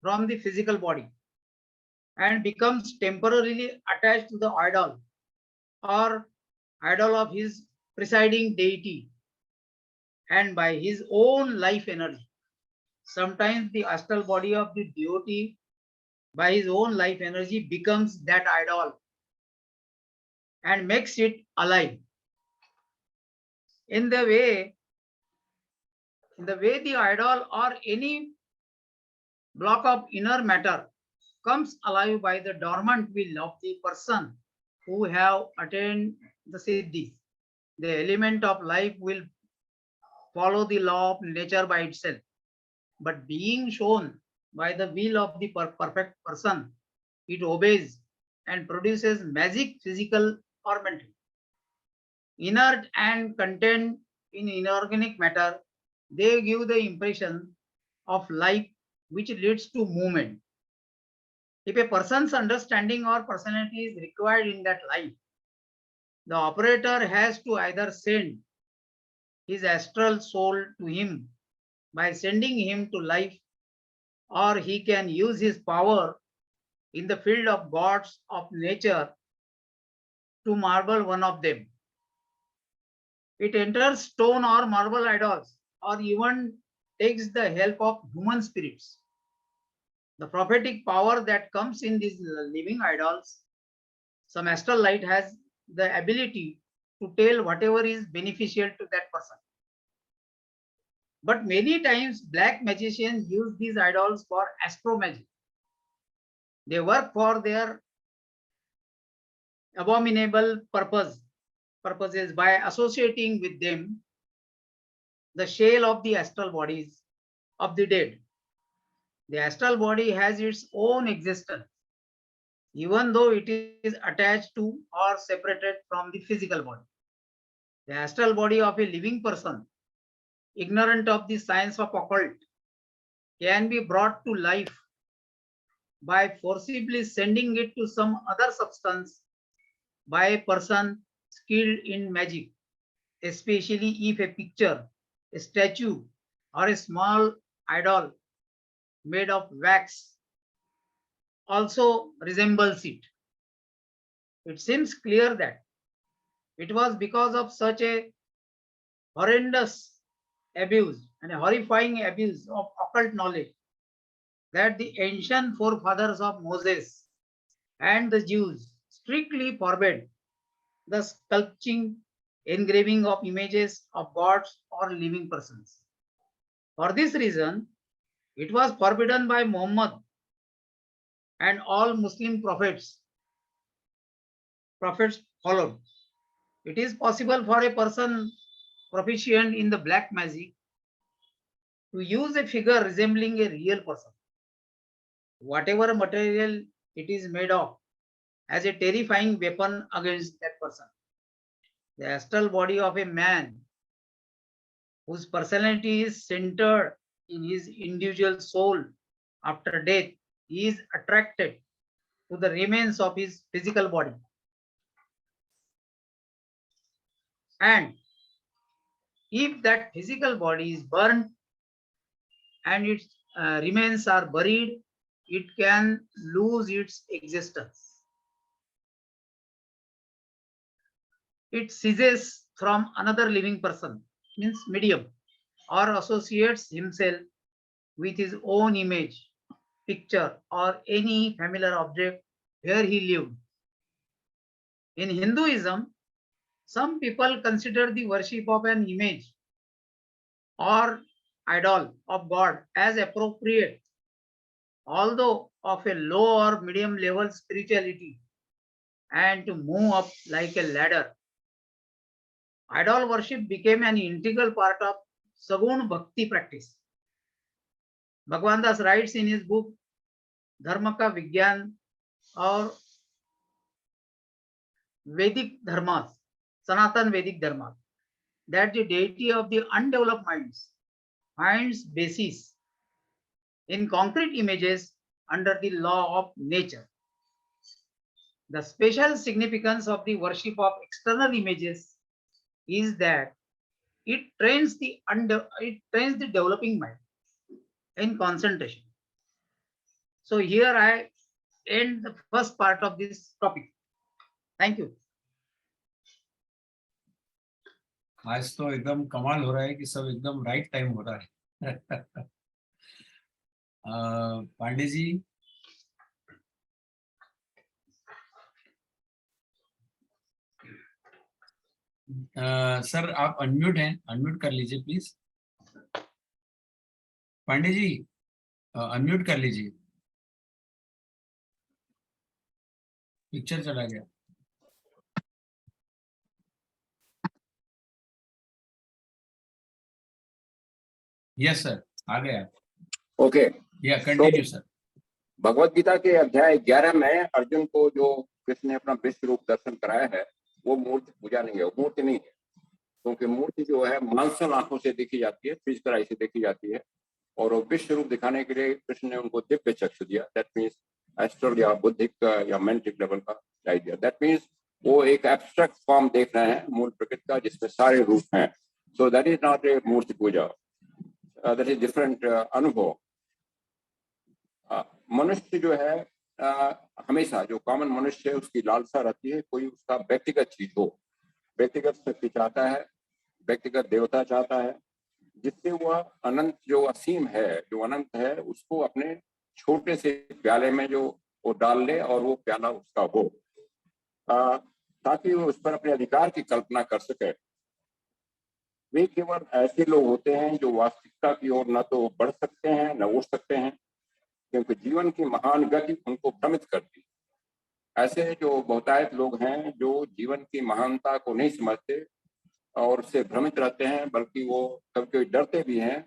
from the physical body and becomes temporarily attached to the idol or idol of his presiding deity and by his own life energy. Sometimes the astral body of the devotee by his own life energy becomes that idol and makes it alive. In the way the idol or any block of inner matter comes alive by the dormant will of the person who have attained the siddhis, the element of life will follow the law of nature by itself. But being shown by the will of the perfect person, it obeys and produces magic, physical or mental. Inert and contained in inorganic matter, they give the impression of life which leads to movement. If a person's understanding or personality is required in that life, the operator has to either send his astral soul to him by sending him to life, or he can use his power in the field of gods of nature to marble one of them. It enters stone or marble idols, or even takes the help of human spirits. The prophetic power that comes in these living idols, some astral light has the ability to tell whatever is beneficial to that person. But many times black magicians use these idols for astro magic. They work for their abominable purposes by associating with them the shell of the astral bodies of the dead. The astral body has its own existence, even though it is attached to or separated from the physical body. The astral body of a living person, ignorant of the science of occult, can be brought to life by forcibly sending it to some other substance by a person skilled in magic, especially if a picture, a statue, or a small idol made of wax also resembles it. It seems clear that it was because of such a horrendous abuse and a horrifying abuse of occult knowledge that the ancient forefathers of Moses and the Jews strictly forbade the sculpting engraving of images of gods or living persons. For this reason, it was forbidden by Muhammad and all Muslim prophets followed. It is possible for a person proficient in the black magic to use a figure resembling a real person, whatever material it is made of, as a terrifying weapon against that person. The astral body of a man whose personality is centered in his individual soul after death is attracted to the remains of his physical body. And if that physical body is burned and its remains are buried, it can lose its existence. It ceases from another living person, means medium, or associates himself with his own image, picture, or any familiar object where he lived. In Hinduism, some people consider the worship of an image or idol of God as appropriate, although of a low or medium level spirituality, and to move up like a ladder. Idol worship became an integral part of Sagun Bhakti practice. Bhagwan Das writes in his book Dharma Ka Vigyan or Vedic Dharmas, Sanatan Vedic Dharma, that the deity of the undeveloped minds finds basis in concrete images under the law of nature. The special significance of the worship of external images is that it trains the developing mind in concentration. So here I end the first part of this topic. Thank you.
आज तो एकदम कमाल हो रहा है कि सब एकदम राइट टाइम हो रहा है। पांडे जी, सर आप अनम्यूट हैं, अनम्यूट कर लीजिए प्लीज। पांडे जी अनम्यूट कर लीजिए, पिक्चर चला गया। यस सर, आ गया।
ओके,
या कंटिन्यू सर।
भगवत गीता के अध्याय 11 में अर्जुन को जो कृष्ण ने अपना विश्व रूप दर्शन कराया है वो मूर्ति पूजा नहीं है, वो मूर्ति नहीं है, क्योंकि मूर्ति जो है मानसिक आंखों से देखी जाती है, फिजिकल आई से देखी जाती है, और वो विश्व रूप दिखाने के लिए कृष्ण ने उनको दिव्य चक्षु दिया। दैट मीन्स एस्ट्रल या बुद्धिक या मेंटिक लेवल का आइडिया। दैट मीन्स वो एक एब्स्ट्रैक्ट फॉर्म देख रहे हैं मूल प्रकृति का जिसमें सारे रूप हैं। So that is not a मूर्ति पूजा, दैट इज डिफरेंट अनुभव। मनुष्य जो है हमेशा जो कॉमन मनुष्य है उसकी लालसा रहती है कोई उसका व्यक्तिगत चीज हो, व्यक्तिगत शक्ति चाहता है, व्यक्तिगत देवता चाहता है, जिससे वह अनंत जो असीम है, जो अनंत है, उसको अपने छोटे से प्याले में जो वो डाल ले और वो प्याला उसका हो, ताकि वो उस पर अपने अधिकार की कल्पना कर सके। वे केवल ऐसे लोग होते हैं जो वास्तविकता की ओर न तो बढ़ सकते हैं न उड़ सकते हैं, क्योंकि जीवन की महान गति उनको भ्रमित करती। ऐसे जो बहुतायत लोग हैं जो जीवन की महानता को नहीं समझते और उससे भ्रमित रहते हैं, बल्कि वो कभी कभी डरते भी हैं,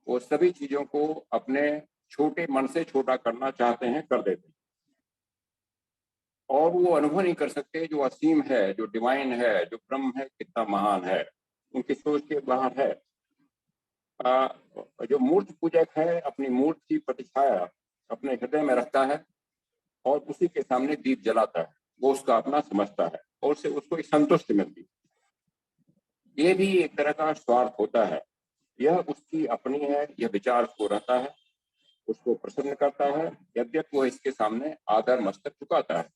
वो सभी चीजों को अपने छोटे मन से छोटा करना चाहते हैं, कर देते हैं, और वो अनुभव नहीं कर सकते जो असीम है, जो डिवाइन है, जो ब्रह्म है कितना महान है, उनकी सोच के बाहर है। जो मूर्ति पूजक है अपनी मूर्ति की प्रतिछाया अपने हृदय में रखता है और उसी के सामने दीप जलाता है, वो उसका अपना समझता है और उससे उसको एक संतुष्टि मिलती है। ये भी एक तरह का स्वार्थ होता है, यह उसकी अपनी है, यह विचार उसको रहता है, उसको प्रसन्न करता है, यद्यपि वो इसके सामने आदर मस्तक झुकाता है।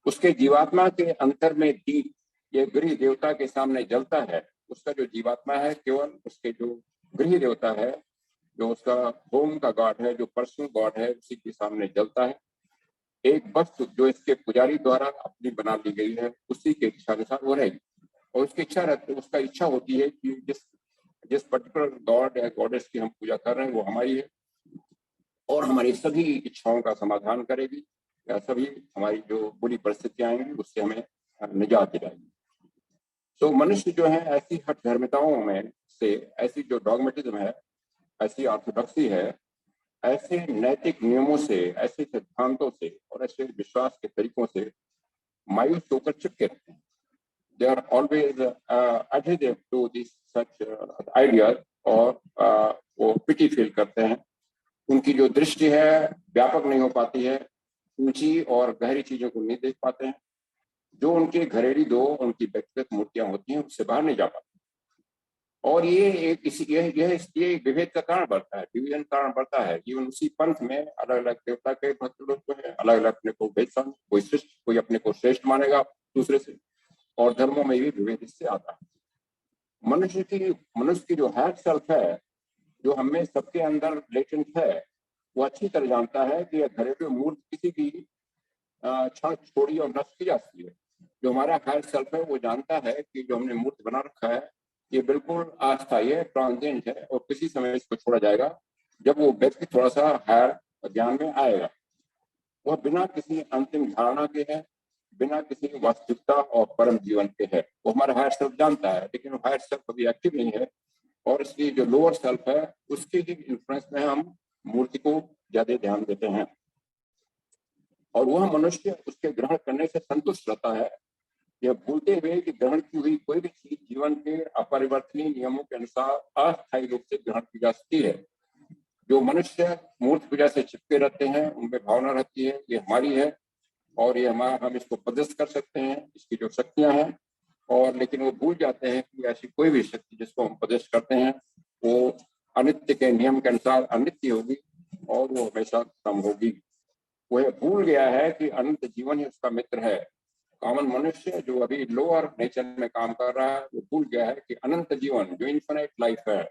उसके जीवात्मा के अंतर में दीप ये गृह देवता के सामने जलता है। उसका जो जीवात्मा है केवल उसके जो गृह देवता है, जो उसका होम का गॉड है, जो पर्सनल गॉड है, उसी के सामने जलता है। एक वस्तु जो इसके पुजारी द्वारा अपनी बना ली गई है उसी के इच्छानुसार वो रहेगी। और उसकी इच्छा रहती है, उसका इच्छा होती है कि जिस पर्टिकुलर गॉड या गॉडेस की हम पूजा कर रहे हैं वो हमारी है और हमारी सभी इच्छाओं का समाधान करेगी या सभी हमारी जो बुरी परिस्थितियां आएंगी उससे हमें निजात दिलाएगी। तो मनुष्य जो है ऐसी हठ धर्मिताओं में से, ऐसी जो डॉगमेटिज्म है, ऐसी ऑर्थोडॉक्सी है, ऐसे नैतिक नियमों से, ऐसे सिद्धांतों से और ऐसे विश्वास के तरीकों से मायूस होकर चिपके रहते हैं। They are always adhesive to these such ideas और वो पिटी फील करते हैं। उनकी जो दृष्टि है व्यापक नहीं हो पाती है, ऊंची और गहरी चीजों को नहीं देख पाते हैं। जो उनके घरेलू दो उनकी व्यक्तिगत मूर्तियां होती हैं उससे बाहर नहीं जा पाते और ये एक ये विभेद का कारण बढ़ता है, डिवीजन कारण बढ़ता है। जीवन उसी पंथ में अलग अलग देवता के भक्त लोग जो है अलग अलग अपने को भेद समझ, कोई अपने को श्रेष्ठ मानेगा दूसरे से, और धर्मों में भी विभेद इससे आता है। मनुष्य की जो हायर सेल्फ है, जो हमें सबके अंदर लेटेंट है, वो अच्छी तरह जानता है कि यह घरेलू मूर्ति किसी की क्षण छोड़ी और नष्ट की जा सकती है। जो हमारा हायर सेल्फ है वो जानता है कि जो हमने मूर्ति बना रखा है ये बिल्कुल अस्थायी है, ट्रांजिएंट है और किसी समय इसको छोड़ा जाएगा जब वो व्यक्ति थोड़ा सा हायर ज्ञान में आएगा। वह बिना किसी अंतिम धारणा के है, बिना किसी वास्तविकता और परम जीवन के है। वो हमारा हायर सेल्फ जानता है, लेकिन वो हायर सेल्फ अभी एक्टिव नहीं है और इसलिए जो लोअर सेल्फ है उसके ही इन्फ्लुएंस में हम मूर्ति को ज्यादा ध्यान देते हैं और वह मनुष्य उसके ग्रहण करने से संतुष्ट रहता है, यह भूलते हुए कि ग्रहण की हुई कोई भी चीज जीवन के अपरिवर्तनीय नियमों के अनुसार अस्थायी रूप से ग्रहण की जा सकती है। जो मनुष्य मूर्ति पूजा से चिपके रहते हैं उनमें भावना रहती है ये हमारी है और ये हम इसको प्रदर्शित कर सकते हैं, इसकी जो शक्तियां हैं, और लेकिन वो भूल जाते हैं कि ऐसी कोई भी शक्ति जिसको हम प्रदर्शित करते हैं वो अनित्य के नियम के अनुसार अनित्य होगी और वो हमेशा कम होगी। वह भूल गया है कि अनंत जीवन ही उसका मित्र है। कॉमन मनुष्य जो अभी लोअर नेचर में काम कर रहा है वो भूल गया है कि अनंत जीवन जो इन्फिनिट लाइफ है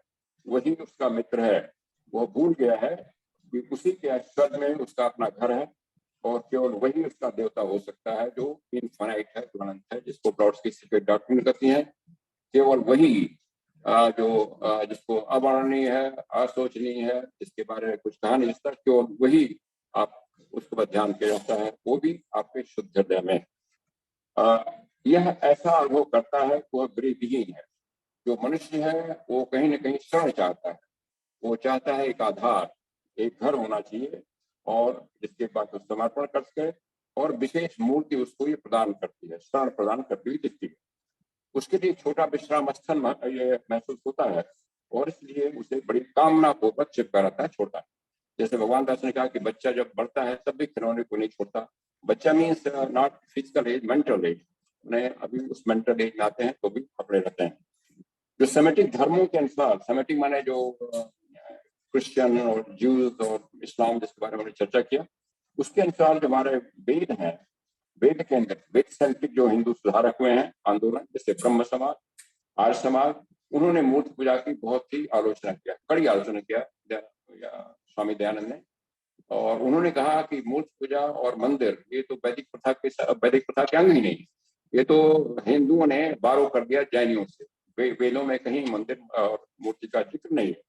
वही उसका मित्र है। वह भूल गया है कि उसी के आश्रय में उसका अपना घर है और केवल वही उसका देवता हो सकता है जो इनफाइनाइट है, जो अनंत है, जिसको ब्रॉडस्की सीक्रेट डॉक्ट्रिन कहती है। केवल वही जिसको अवर्णनीय है, असोचनीय है, जिसके बारे में कुछ कहा नहीं सकता, केवल वही आप उसके बाद ध्यान किया जाता है, वो भी आपके शुद्ध हृदय में। यह ऐसा अनुभव करता है कि वह गृहहीन है। जो मनुष्य है वो कहीं ना कहीं शरण चाहता है, वो चाहता है एक आधार, एक घर होना चाहिए और जिसके पास वो समर्पण कर सके और विशेष मूर्ति उसको ये प्रदान करती है, शरण प्रदान करती हुई दिखती है। उसके लिए छोटा विश्राम स्थल ये महसूस होता है और इसलिए उसे बड़ी कामना पूर्वक चिपका रहता है, छोड़ता है। जैसे भगवान दास ने कहा कि बच्चा जब बढ़ता है तब भी खिलौने को नहीं छोड़ता। बच्चा means not physical age, mental age. उन्हें अभी उस मेंटल एज में आते हैं तो भी पकड़े रहते हैं। जो सेमेटिक धर्मों के अनुसार, सेमेटिक माने जो क्रिश्चियन और ज्यूज और इस्लाम जिसके बारे में हमने चर्चा किया, उसके अनुसार जो हमारे वेद हैं, वेद के अंदर वेद सेंट्रिक जो हिंदू सुधारक हुए हैं आंदोलन, जैसे ब्रह्म समाज, आर्य समाज, उन्होंने मूर्ति पूजा की बहुत ही आलोचना किया, कड़ी आलोचना किया स्वामी दयानंद ने। और उन्होंने कहा कि मूर्ति पूजा और मंदिर ये तो वैदिक प्रथा के अंग ही नहीं, ये तो हिंदुओं ने बारो कर दिया जैनियों से। वेदों में कहीं मंदिर और मूर्ति का जिक्र नहीं है।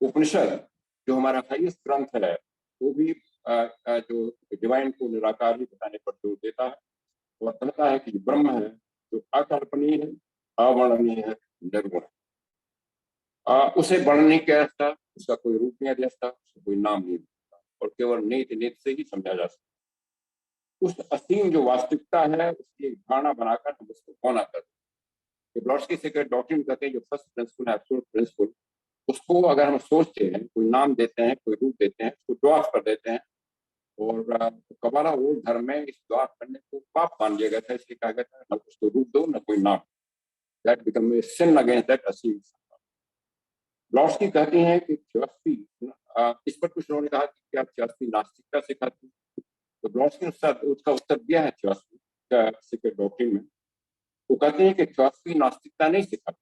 उपनिषद जो हमारा हाईएस्ट ग्रंथ है वो भी जो डिवाइन को निराकार ही बताने पर जोर देता है और कहता है कि ब्रह्म है जो अकल्पनीय है, अवर्णनीय है, निर्गुण है। उसे वर्णनीय क्या रहता, उसका कोई रूप नहीं रहता, उसका कोई नाम नहीं रहता और केवल नीति नीति से ही समझा जा सकता। उस असीम जो वास्तविकता है उसकी धारणा बनाकर हम उसको कौना करते। ब्रॉडस्की सीक्रेट डॉक्ट्रिन कहते हैं जो फर्स्ट प्रिंसिपल है, एब्सोल्यूट प्रिंसिपल, उसको अगर हम सोचते हैं, कोई नाम देते हैं, कोई रूप देते हैं, उसको ड्रॉप कर देते हैं। और कबाला वो धर्म में इस ड्रॉप करने को पाप मान लिया गया था, इसलिए कहा गया था न उसको रूप दो न कोई नाम। That become a sin against that असीम। ब्रॉडस्की कहती हैं कि थियोसफी, इस पर कुछ लोगों ने कहा कि क्या थियोसफी नास्तिकता सिखाती, तो ब्रॉडस्की उसका उत्तर दिया है थियोसफी का सीक्रेट डॉक्ट्रिन में। वो कहते हैं कि थियोसफी नास्तिकता नहीं सिखाती,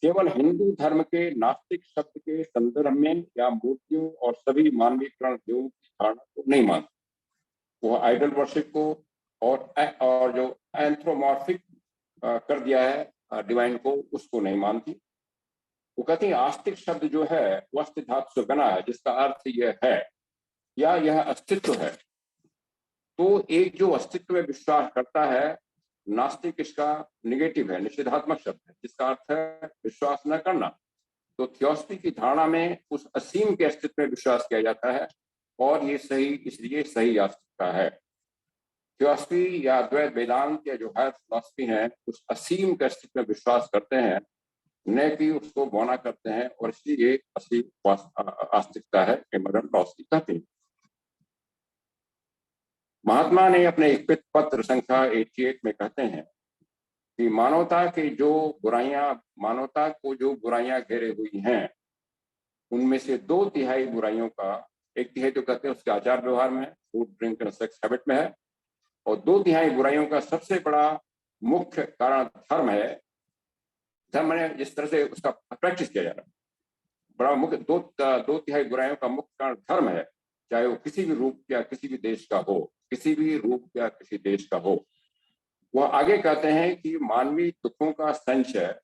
केवल हिंदू धर्म के नास्तिक शब्द के संदर्भ में या मूर्तियों और सभी मानवीकरण देवों की धारणा को नहीं मानती। वो आइडल वर्शिप को और जो एंथ्रोमॉर्फिक कर दिया है डिवाइन को, उसको नहीं मानती। वो कहती है आस्तिक शब्द जो है वो अस्ति धातु से बना है, जिसका अर्थ यह है या यह अस्तित्व है। तो एक जो अस्तित्व में विश्वास करता है, नास्तिक इसका निगेटिव है, निषेधात्मक शब्द है, जिसका अर्थ है विश्वास न करना। तो थियोसफी की धारणा में उस असीम के अस्तित्व में विश्वास किया जाता है, और ये सही, इसलिए सही आस्तिकता है। थियोसफी या अद्वैत वेदांत या जो हायर फिलॉसफी है, उस असीम के अस्तित्व में विश्वास करते हैं, न कि उसको बौना करते हैं, और इसलिए असली आस्तिकता है मॉडर्न फिलॉसफी कहते हैं। महात्मा ने अपने एक पत्र संख्या 88 में कहते हैं कि मानवता को जो बुराइयां घेरे हुई हैं, उनमें से 2/3 बुराइयों का, 1/3 तो कहते हैं उसके आचार व्यवहार में, food drink and sex habit में है, और 2/3 बुराइयों का सबसे बड़ा मुख्य कारण धर्म है। धर्म ने जिस तरह से उसका प्रैक्टिस किया जा रहा है, बड़ा मुख्य 2/3 बुराइयों का मुख्य कारण धर्म है, चाहे वो किसी भी रूप या किसी भी देश का हो, किसी भी रूप या किसी देश का हो। वह आगे कहते हैं कि मानवीय दुखों का संचय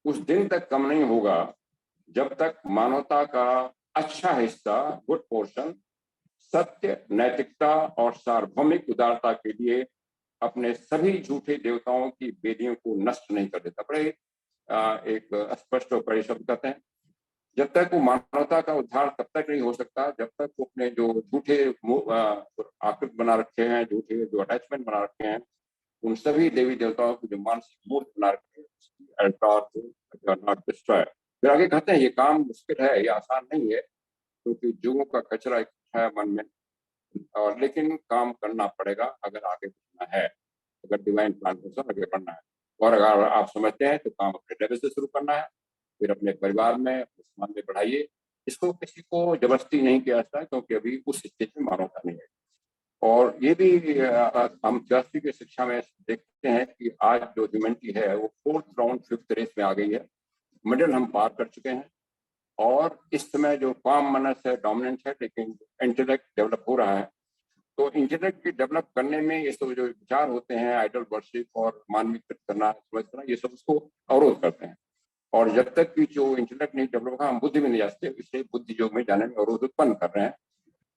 उस दिन तक कम नहीं होगा जब तक मानवता का अच्छा हिस्सा, गुड पोर्शन, सत्य, नैतिकता और सार्वभौमिक उदारता के लिए अपने सभी झूठे देवताओं की वेदियों को नष्ट नहीं कर देता। बड़े एक स्पष्ट और बड़े शब्द कहते हैं, जब तक वो मानवता का उद्धार तब तक नहीं हो सकता जब तक वो अपने जो झूठे आकृत बना रखे हैं, झूठे जो अटैचमेंट बना रखे हैं, उन सभी देवी देवताओं की जो मानसिक मूर्ति बना रखे हैं, नॉट डिस्ट्रॉय। फिर आगे कहते हैं ये काम मुश्किल है, ये आसान नहीं है, क्योंकि जुगों का कचरा इकट्ठा है मन में, और लेकिन काम करना पड़ेगा अगर आगे बढ़ना है, अगर डिवाइन प्लान को आगे बढ़ना है। और अगर आप समझते हैं तो काम अपने लेवल से शुरू करना है, फिर अपने परिवार में, अपने समाज में बढ़ाइए। इसको किसी को जबरदस्ती नहीं किया जाता है, क्योंकि अभी उस स्थिति में मानवता नहीं है। और ये भी हम थियोसफी की शिक्षा में देखते हैं कि आज जो ह्यूमैनिटी है वो 4th राउंड 5th रेस में आ गई है, मिडिल हम पार कर चुके हैं, और इस समय जो काम मनस है डोमिनेंट है, लेकिन इंटेलेक्ट डेवलप हो रहा है। तो इंटेलेक्ट की डेवलप करने में ये सब जो विचार होते हैं, आइडल वर्शिप और मानवीकृत करना, समझना, ये सब उसको अवरोध करते हैं। और जब तक कि जो इंटेलेक्ट नहीं डेवलप होगा, हम बुद्धि में नहीं जाते, इसलिए बुद्धि योग में जाने में अवरोध उत्पन्न कर रहे हैं।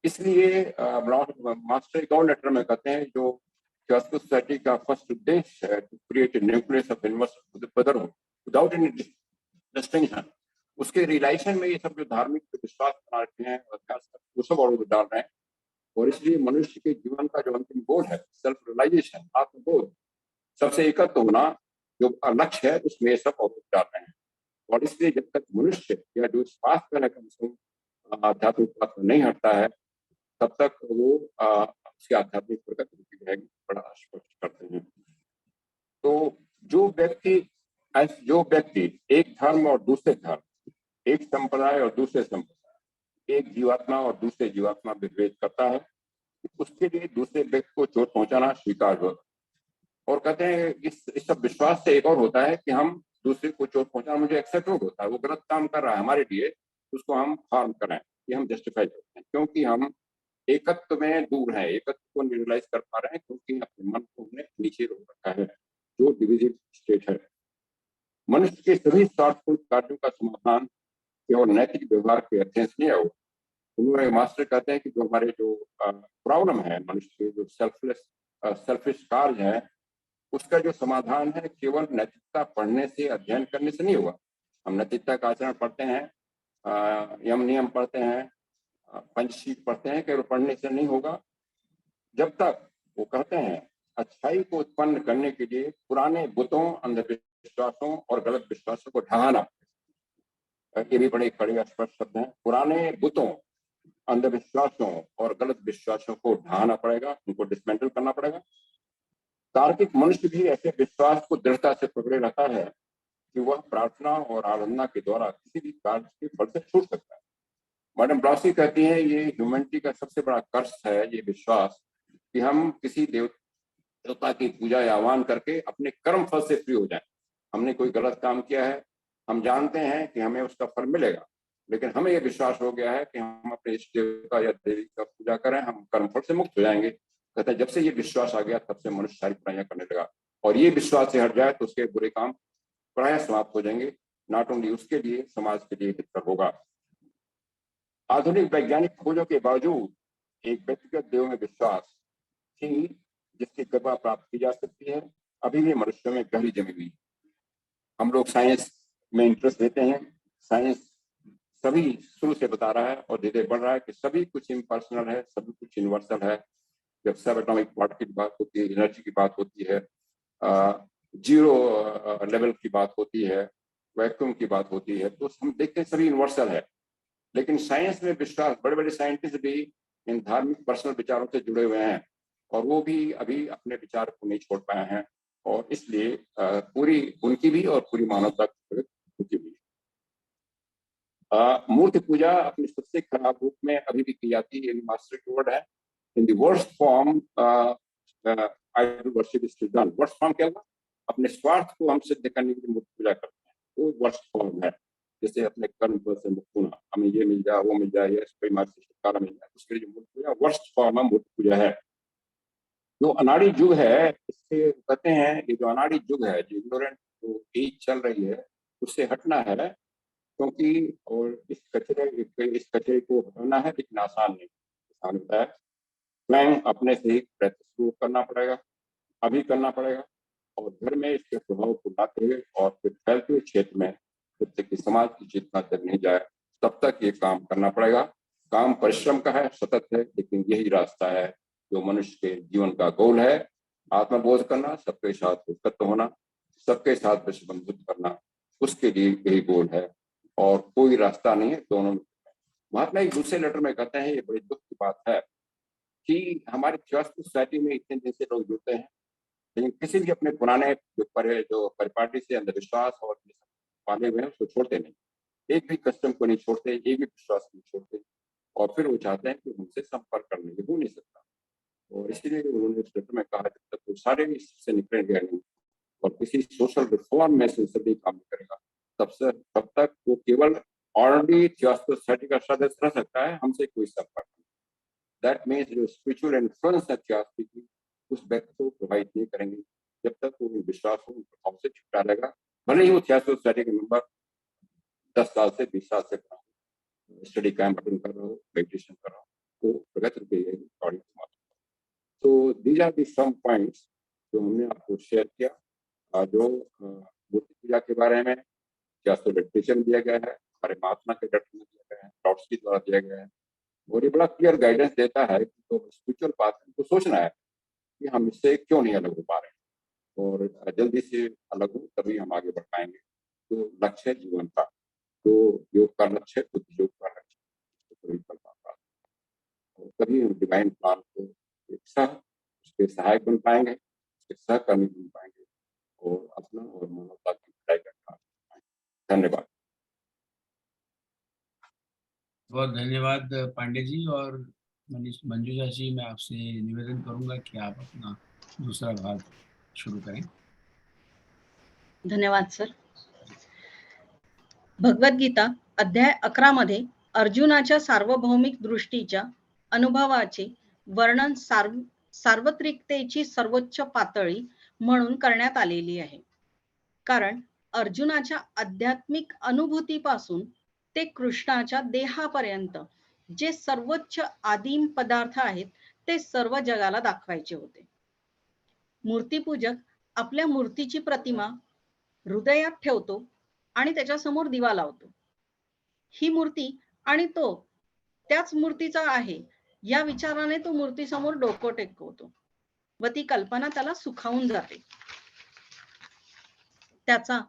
इसलिए मास्टर एक और लेटर में कहते हैं जो थियोसफिकल सोसाइटी का फर्स्ट उद्देश्य है to create a nucleus of universal brotherhood without any distinction. उसके रियलाइजेशन में ये सब जो धार्मिक विश्वास बना रखे हैं, वो सब अवरोध डाल रहे हैं। और इसलिए मनुष्य के जीवन का जो अंतिम गोल है, सेल्फ रियलाइजेशन, आत्मबोध, सबसे एकत्र होना, जो लक्ष्य है, उसमें सब अवरोध डाल रहे हैं। और इसलिए जब तक मनुष्य या जो स्वास्थ्य आध्यात्मिक बात नहीं हटता है, तब तक वो उसकी आध्यात्मिक प्रगति रुकी रहेगी, बड़ा स्पष्ट करते हैं। तो जो व्यक्ति एक धर्म और दूसरे धर्म, एक संप्रदाय और दूसरे संप्रदाय, एक जीवात्मा और दूसरे जीवात्मा विभेद करता है, उसके लिए दूसरे व्यक्ति को चोट पहुंचाना स्वीकार होगा। और कहते हैं इस सब विश्वास से एक और होता है कि हम दूसरे को चोट पहुंचाना मुझे एक्सेप्ट होता है, वो गलत काम कर रहा है हमारे लिए, उसको हम हार्म करें, ये हम जस्टिफाई करते हैं, क्योंकि हम एकत्व में दूर हैं, एकत्व को न्यूट्रलाइज कर पा रहे हैं, क्योंकि अपने मन को हमने नीचे रोक रखा है, जो डिविजिव स्टेट है। मनुष्य के सभी स्वार्थपूर्ण कार्यों का समाधान केवल नैतिक व्यवहार के अध्ययन से नहीं होगा। उन्होंने मास्टर कहते हैं कि जो हमारे जो प्रॉब्लम है, मनुष्य के जो सेल्फिश कार्य है, उसका जो समाधान है केवल नैतिकता पढ़ने से, अध्ययन करने से नहीं होगा। हम नैतिकता का आचरण पढ़ते हैं, यम नियम पढ़ते हैं, पंचशील पढ़ते हैं, केवल पढ़ने से नहीं होगा। जब तक वो कहते हैं अच्छाई को उत्पन्न करने के लिए पुराने बुतों, अंधविश्वासों और गलत विश्वासों को ढहाना, ये भी बड़े कड़े स्पष्ट शब्द हैं। पुराने बुतों, अंधविश्वासों और गलत विश्वासों को ढहाना पड़ेगा, उनको डिसमेंटल करना पड़ेगा। तार्किक मनुष्य भी ऐसे विश्वास को दृढ़ता से पकड़े रहता है कि वह प्रार्थना और आराधना के द्वारा किसी भी कार्य के फल से छूट सकता है। मैडम ब्लॉसी कहती है ये ह्यूमैनिटी का सबसे बड़ा कर्स है, ये विश्वास कि हम किसी देवता की पूजा या आह्वान करके अपने कर्म फल से फ्री हो जाएं। हमने कोई गलत काम किया है, हम जानते हैं कि हमें उसका फल मिलेगा, लेकिन हमें यह विश्वास हो गया है कि हम अपने इष्ट देवता या देवी का पूजा करें, हम कर्म फल से मुक्त हो जाएंगे। कहते हैं जब से ये विश्वास आ गया तब से मनुष्य सारी बुराइयां करने लगा, और ये विश्वास से हट जाए तो उसके बुरे काम प्रायः समाप्त हो जाएंगे। नॉट ओनली उसके लिए, समाज के लिए हितकर होगा। आधुनिक वैज्ञानिक खोजों के बावजूद एक व्यक्तिगत देव में विश्वास थी जिसकी कृपा प्राप्त की जा सकती है, अभी भी मनुष्यों में गहरी जमी हुई। हम लोग साइंस में इंटरेस्ट लेते हैं, साइंस सभी शुरू से बता रहा है और धीरे बढ़ रहा है कि सभी कुछ इम्पर्सनल है, सभी कुछ यूनिवर्सल है। जब सब एटॉमिक पार्टिकल की बात होती है, एनर्जी की बात होती है, जीरो लेवल की बात होती है, वैक्यूम की बात होती है, तो हम देखते हैं सभी यूनिवर्सल है। लेकिन साइंस में विश्वास, बड़े बड़े साइंटिस्ट भी इन धार्मिक पर्सनल विचारों से जुड़े हुए हैं और वो भी अभी अपने विचार को नहीं छोड़ पाए हैं, और इसलिए पूरी उनकी भी और पूरी मानवता की भी। मूर्ति पूजा अपने सबसे खराब रूप में अभी भी की जाती है, मास्टर वर्ड है। In the worst form idol worship is done. Worst form क्या होगा? अपने स्वार्थ को हम सिद्ध करने के लिए मूर्ति पूजा करते हैं, वो वर्स्ट फॉर्म है। जैसे अपने कर्म पर से मुक्त होना, हमें ये मिल जाए, वो मिल जाए, कोई मार्ग से छुटकारा मिल जाए, उसके लिए जो मूर्ति पूजा वर्स्ट फॉर्म है, मूर्ति पूजा है। जो अनाड़ी युग है, इससे कहते हैं ये जो अनाड़ी युग है, जो इग्नोरेंट जो एज चल रही है, उससे हटना है, क्योंकि और इस कचरे को हटाना है, लेकिन आसान नहीं। आसान होता है, स्वयं अपने से ही प्रयत्न शुरू करना पड़ेगा, अभी करना पड़ेगा, और घर में इसके प्रभाव को लाते हुए और फिर फैलते हुए क्षेत्र में, जब तक कि समाज की चेतना तक नहीं जाए तब तक ये काम करना पड़ेगा। काम परिश्रम का है, सतत है, लेकिन यही रास्ता है जो मनुष्य के जीवन का गोल है। आत्मबोध करना, सबके साथ एकत्र होना, सबके साथ विश्व बंधुत्व करना, उसके लिए यही गोल है और कोई रास्ता नहीं है। दोनों महात्मा एक दूसरे लेटर में कहते हैं, ये बड़ी दुख की बात है कि हमारी थियोसॉफी सोसाइटी में इतने दिन से लोग जुड़ते हैं, लेकिन किसी भी अपने पुराने जो परिपाटी से अंधविश्वास और पाले हुए हैं उसको छोड़ते नहीं, एक भी कस्टम को नहीं छोड़ते, एक भी विश्वास नहीं छोड़ते, और फिर वो चाहते हैं कि उनसे संपर्क करने के हो नहीं सकता। और इसलिए उन्होंने उस लेटर में कहा, जब तक वो सारे इससे निकलेंगे नहीं और किसी सोशल रिफॉर्म में से सभी काम करेगा, तब तक वो केवल ऑलरेडी थियोसॉफी सोसाइटी का सदस्य रह सकता है, हमसे कोई संपर्क नहीं। दैट मीन्स जो स्पिरिचुअल इन्फ्लुएंस है थियोसॉफी की, उस व्यक्ति को प्रोवाइड नहीं करेंगे जब तक वो विश्वास हो प्रभाव से छुटा रहेगा। भले ही वो थियोसॉफी सोसाइटी के मेंबर 10 साल से 20 साल से स्टडी कैंप अटेंड कर रहा हो, मेडिटेशन कर रहा हो, तो प्रगति रुकेगी। तो these are the some points जो हमने आपको शेयर किया, जो मूर्ति पूजा के बारे में क्या लिटरेचर दिया गया है, हमारे महात्मा के लेटर में दिया गया है, लॉर्ड्स द्वारा दिया गया है, और ये बड़ा क्लियर गाइडेंस देता है कि तो स्पिरिचुअल पाथ को सोचना है कि हम इससे क्यों नहीं अलग हो पा रहे हैं, और जल्दी से अलग हो तभी हम आगे बढ़ पाएंगे। तो लक्ष्य है जीवन का, तो योग का लक्ष्य है, बुद्ध योग का लक्ष्य तभी कर पाता, और तभी हम डिवाइन प्लान को एक उसके सहायक बन पाएंगे, उसके सहकर्मी बन पाएंगे, और अपना और मानवता की भलाई का काम कर पाएंगे। धन्यवाद।
बहुत धन्यवाद पांडे जी। और मंजुषा जी, मैं आपसे निवेदन करूंगा कि आप अपना दूसरा भाग शुरू करें।
धन्यवाद सर। भगवद्गीता अध्याय 11 मध्ये अर्जुनाच्या सार्वभौमिक दृष्टीच्या अनुभवाचे वर्णन सार्वत्रिकतेची सर्वोच्च पातळी म्हणून करण्यात आलेली आहे। कारण अर्जुनाच्या आध्यात्मिक अनुभूतीपासून ते कृष्णाच्या देहापर्यंत जे सर्वोच्च आदिम पदार्थ आहेत ते सर्व जगाला दाखवायचे होते। मूर्तिपूजक आपल्या मूर्तीची प्रतिमा हृदयात ठेवतो आणि त्याच्या समोर दिवा लावतो। ही मूर्ती आणि तो त्याच मूर्तीचा आहे या विचाराने तो मूर्ती समोर डोकं टेकवतो व ती कल्पना त्याला सुखावून जाते। त्याचा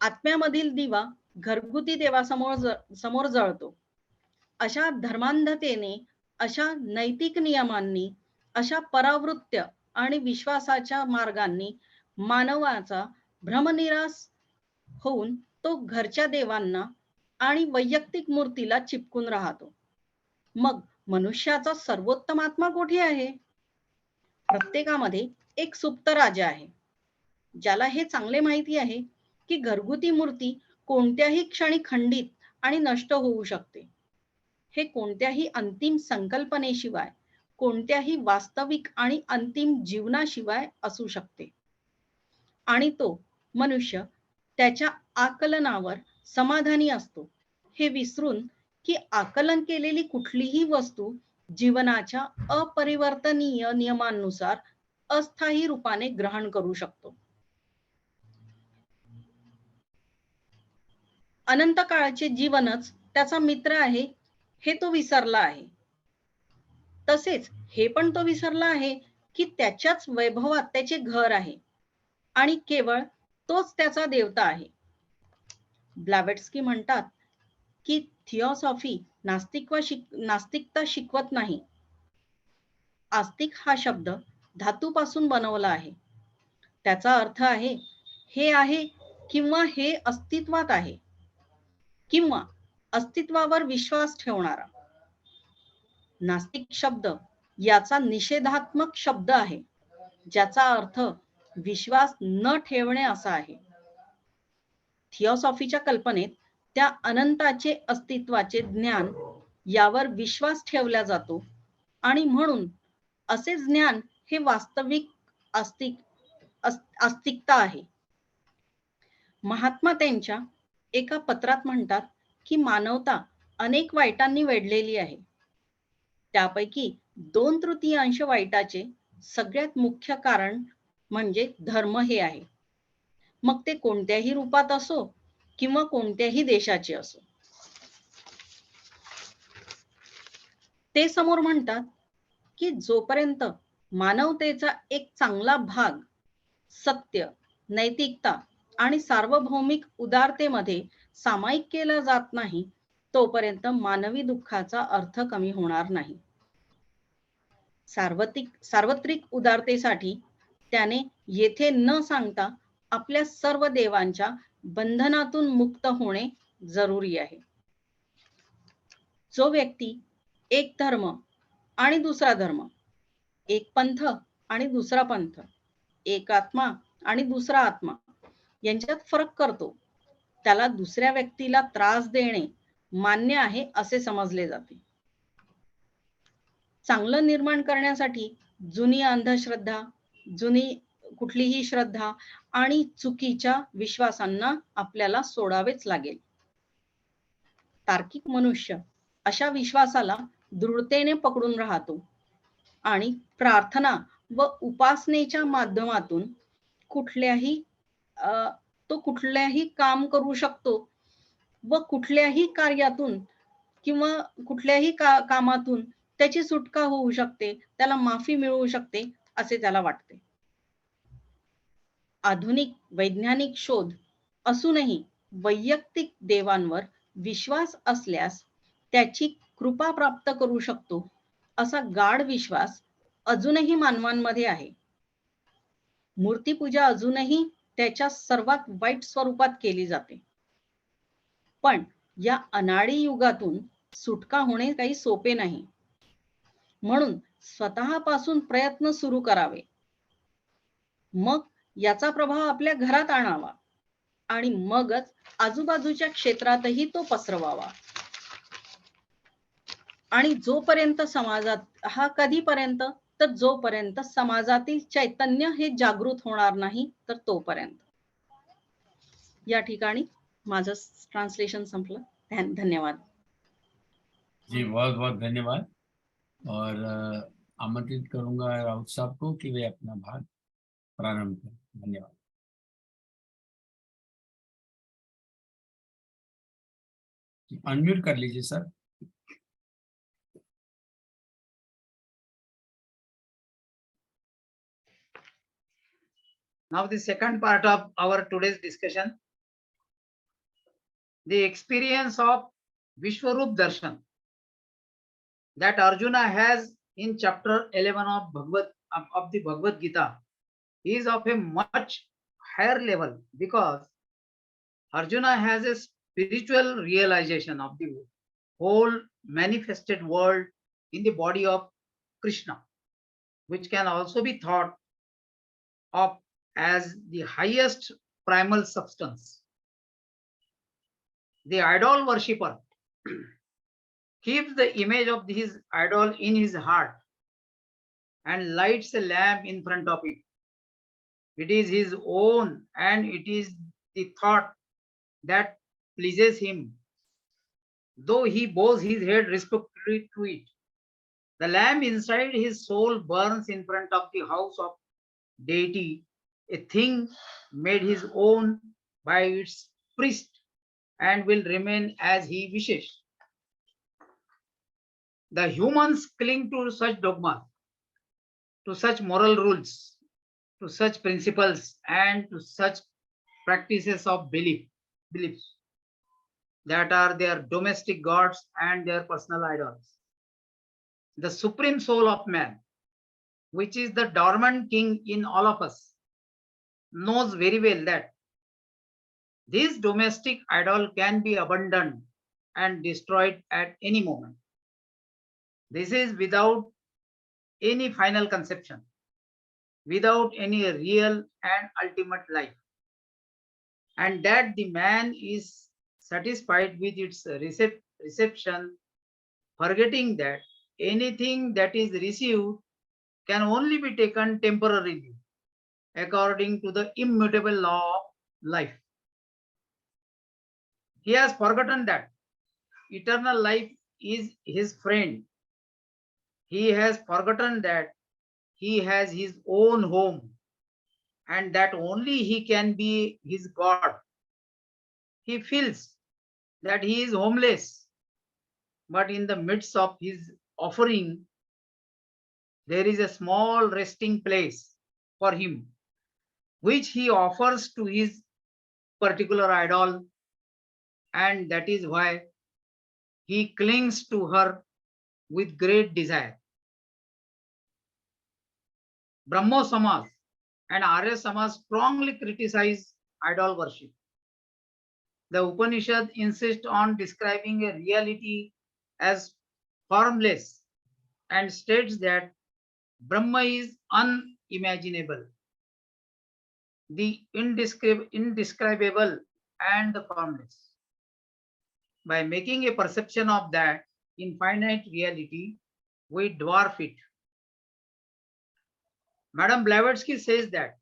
आत्म्यामधील दिवा घरगुती देवासमोर जळतो। अशा धर्मांधतेने, अशा नैतिक नियमांनी, अशा परावृत्त्य आणि विश्वासाच्या मार्गांनी मानवाचा भ्रमनिरास होऊन तो घरच्या देवांना आणि वैयक्तिक मूर्तीला चिपकून राहतो। मग मनुष्याचा सर्वोत्तम आत्मा कोठे आहे? प्रत्येकामध्ये एक सुप्त राजा आहे, ज्याला हे चांगले माहिती आहे की घरगुती मूर्ती कोणत्याही क्षणी खंडित आणि नष्ट होऊ शकते। हे कोणत्याही अंतिम संकल्पनेशिवाय कोणत्याही वास्तविक आणि अंतिम जीवनाशिवाय असू शकते आणि तो मनुष्य त्याच्या आकलनावर समाधानी असतो, हे विसरून की आकलन केलेली कुठलीही वस्तू जीवनाच्या अपरिवर्तनीय नियमांनुसार अस्थायी रूपाने ग्रहण करू शकतो. अनंत काळाचे जीवनच त्याचा मित्र आहे हे तो विसरला आहे. तसेच हे पण तो विसरला आहे की त्याच्याच वैभवात त्याचे घर आहे आणि केवळ तोच त्याचा देवता आहे. ब्लॅवॅट्स्की म्हणतात की थिओसॉफी नास्तिकता शिकवत नाही. आस्तिक हा शब्द धातूपासून बनवला आहे. त्याचा अर्थ आहे हे आहे किंवा हे अस्तित्वात आहे किंवा अस्तित्वावर विश्वास ठेवणारा. नास्तिक शब्द याचा निषेधात्मक शब्द आहे, ज्याचा अर्थ विश्वास न ठेवणे असा आहे. थिओसॉफीच्या कल्पनेत त्या अनंताचे अस्तित्वाचे ज्ञान यावर विश्वास ठेवला जातो आणि म्हणून असे ज्ञान हे वास्तविक आस्तिकता आहे. महात्मा त्यांच्या एका पत्रात म्हणतात की मानवता अनेक वाईटांनी वेढलेली आहे. त्यापैकी 2/3 वाईटाचे सगळ्यात मुख्य कारण म्हणजे धर्म हे आहे. मग ते कोणत्याही रूपात असो किंवा कोणत्याही देशाचे असो. ते समोर म्हणतात की जोपर्यंत मानवतेचा एक चांगला भाग सत्य, नैतिकता आणि सार्वभौमिक उदारतेमध्ये सामायिक केला जात नाही, तोपर्यंत मानवी दुःखाचा अर्थ कमी होणार नाही. सार्वत्रिक उदारतेसाठी त्याने येथे न सांगता आपल्या सर्व देवांच्या बंधनातून मुक्त होणे जरुरी आहे. जो व्यक्ती एक धर्म आणि दुसरा धर्म, एक पंथ आणि दुसरा पंथ, एक आत्मा आणि दुसरा आत्मा यांच्यात फरक करतो, त्याला दुसऱ्या व्यक्तीला त्रास देणे मान्य आहे असे समजले जाते. चांगलं निर्माण करण्यासाठी जुनी अंधश्रद्धा, जुनी कुठलीही श्रद्धा आणि चुकीच्या विश्वासांना आपल्याला सोडावेच लागेल. तार्किक मनुष्य अशा विश्वासाला दृढतेने पकडून राहतो आणि प्रार्थना व उपासनेच्या माध्यमातून तो कुठल्याही काम करू शकतो व कुठल्याही कार्यातून किंवा कुठल्याही कामातून त्याची सुटका होऊ शकते, त्याला माफी मिळू शकते असे त्याला वाटते. आधुनिक वैज्ञानिक शोध असूनही वैयक्तिक देवांवर विश्वास असल्यास त्याची कृपा प्राप्त करू शकतो असा गाढ विश्वास अजूनही मानवांमध्ये आहे. मूर्तिपूजा अजूनही त्याच्या सर्वात वाईट स्वरूपात केली जाते. पण या अनाडी युगातून सुटका होणे काही सोपे नाही. म्हणून स्वतःपासून प्रयत्न सुरू करावे, मग याचा प्रभाव आपल्या घरात आणावा आणि मगच आजूबाजूच्या क्षेत्रातही तो पसरवावा. आणि जोपर्यंत कधीपर्यंत तर जोपर्यंत समाजातील चैतन्य हे जागृत होणार नाही तर तोपर्यंत. या ठिकाणी माझं ट्रांसलेशन संपलं. धन्यवाद
जी, बहुत बहुत धन्यवाद. और आमंत्रित करूंगा राउत साहब को कि वे अपना भाग प्रारंभ करें. धन्यवाद. अनम्यूट कर लीजिए sir.
Now the second part of our today's discussion, the experience of Vishwarup Darshan that Arjuna has in chapter 11 of the Bhagavad Gita is of a much higher level, because Arjuna has a spiritual realization of the whole manifested world in the body of Krishna, which can also be thought of as the highest primal substance. The idol worshipper keeps the image of his idol in his heart and lights a lamp in front of it. It is his own, and it is the thought that pleases him, though he bows his head respectfully to it. The lamp inside his soul burns in front of the house of deity, a thing made his own by its priest, and will remain as he wishes. The humans cling to such dogmas, to such moral rules, to such principles, and to such practices of beliefs that are their domestic gods and their personal idols. The supreme soul of man, which is the dormant king in all of us, knows very well that this domestic idol can be abandoned and destroyed at any moment. This is without any final conception, without any real and ultimate life, and that the man is satisfied with its reception, forgetting that anything that is received can only be taken temporarily according to the immutable law of life. He has forgotten that eternal life is his friend. He has forgotten that he has his own home and that only he can be his God. He feels that he is homeless, but in the midst of his offering, there is a small resting place for him, which he offers to his particular idol, and that is why he clings to her with great desire. Brahmo Samaj and Arya Samaj strongly criticize idol worship. The Upanishad insist on describing a reality as formless and states that Brahma is unimaginable, the indescribable and the formless. By making a perception of that infinite reality, we dwarf it. Madame Blavatsky says that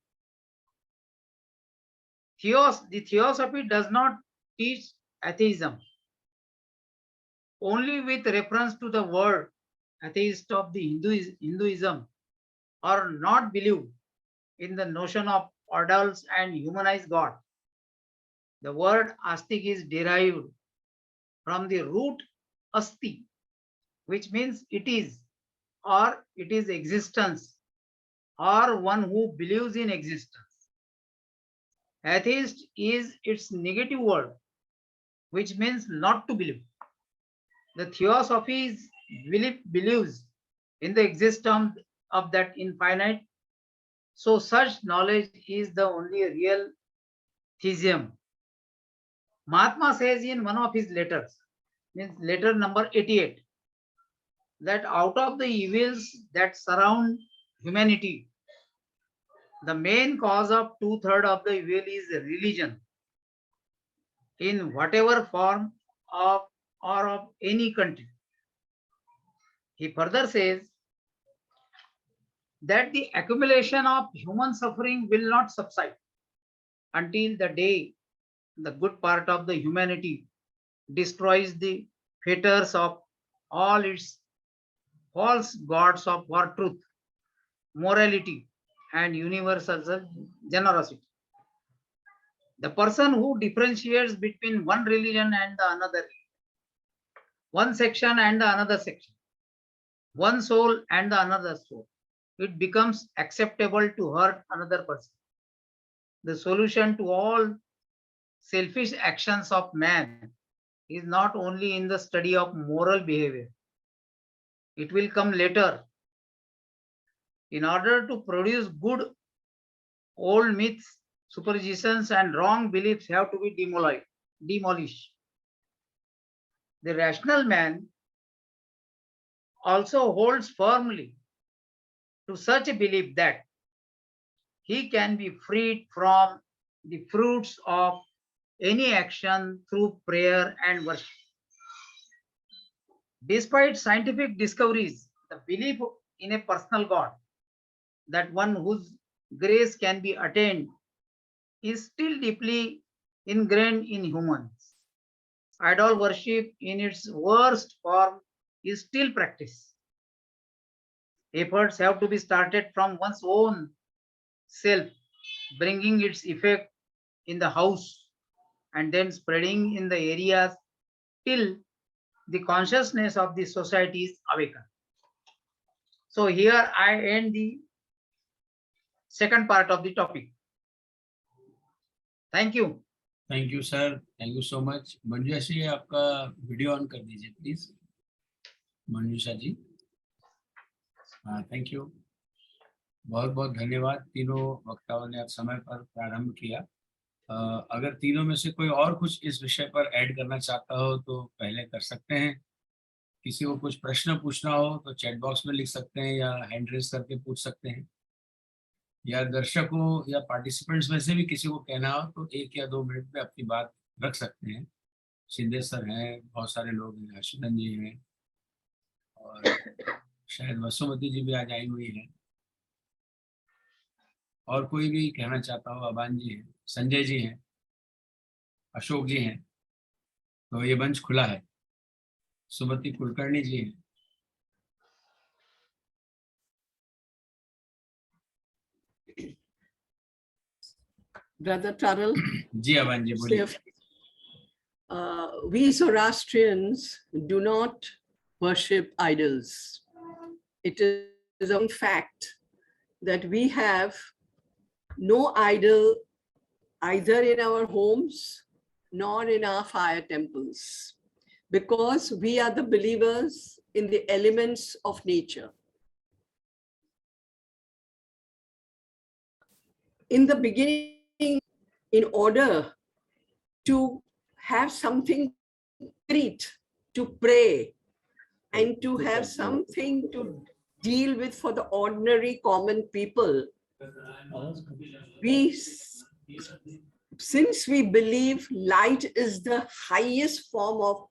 the theosophy does not teach atheism. Only with reference to the word atheist of the Hinduism or not believe in the notion of idols and humanized God. The word astic is derived from the root asti, which means it is, or it is existence, or one who believes in existence. Atheist is its negative word, which means not to believe. The theosophy believes in the existence of that infinite, so such knowledge is the only real theism. Mahatma says in one of his letters, means letter number 88, that out of the evils that surround humanity, the main cause of 2/3 of the evil is religion, in whatever form of or of any country. He further says that the accumulation of human suffering will not subside until the day the good part of the humanity destroys the fetters of all its false gods of war, truth, morality, and universal generosity. The person who differentiates between one religion and the another, one section and the another section, one soul and the another soul, it becomes acceptable to hurt another person. The solution to all selfish actions of man is not only in the study of moral behavior. It will come later. In order to produce good, old myths, superstitions, and wrong beliefs have to be demolished. The rational man also holds firmly to such a belief that he can be freed from the fruits of any action through prayer and worship. Despite scientific discoveries, the belief in a personal God that one whose grace can be attained is still deeply ingrained in humans. Idol worship in its worst form is still practiced. Efforts have to be started from one's own self, bringing its effect in the house and then spreading in the areas till the consciousness of the society is awakened. So here I end the second part of the topic. Thank you.
Thank you sir, thank you so much. Manjusha ji, आपका वीडियो ऑन कर दीजिए प्लीज। मंजूषा जी, हाँ, थैंक यू। बहुत बहुत धन्यवाद। तीनों वक्ताओं ने अब समय पर प्रारंभ किया। अगर तीनों में से कोई और कुछ इस विषय पर ऐड करना चाहता हो तो पहले कर सकते हैं। किसी को कुछ प्रश्न पूछना हो तो चैट बॉक्स में लिख सकते हैं या हैंड रेज करके पूछ सकते हैं, या दर्शकों या पार्टिसिपेंट्स में से भी किसी को कहना हो तो 1 या 2 मिनट में अपनी बात रख सकते हैं। शिंदे सर हैं, बहुत सारे लोग हैं, हर्षवर्धन जी हैं, और शायद वसुमती जी भी आज आई हुई हैं। और कोई भी कहना चाहता हो, अबान जी हैं, संजय जी हैं, अशोक जी हैं, तो ये मंच खुला है। सुमति कुलकर्णी जी हैं।
Brother Taral,
जी अबान जी बोलिए।
we Zoroastrians do not worship idols. It is a fact that we have no idol either in our homes nor in our fire temples, because we are the believers in the elements of nature. In the beginning, in order to have something concrete to pray and to have something to deal with for the ordinary common people, since we believe light is the highest form of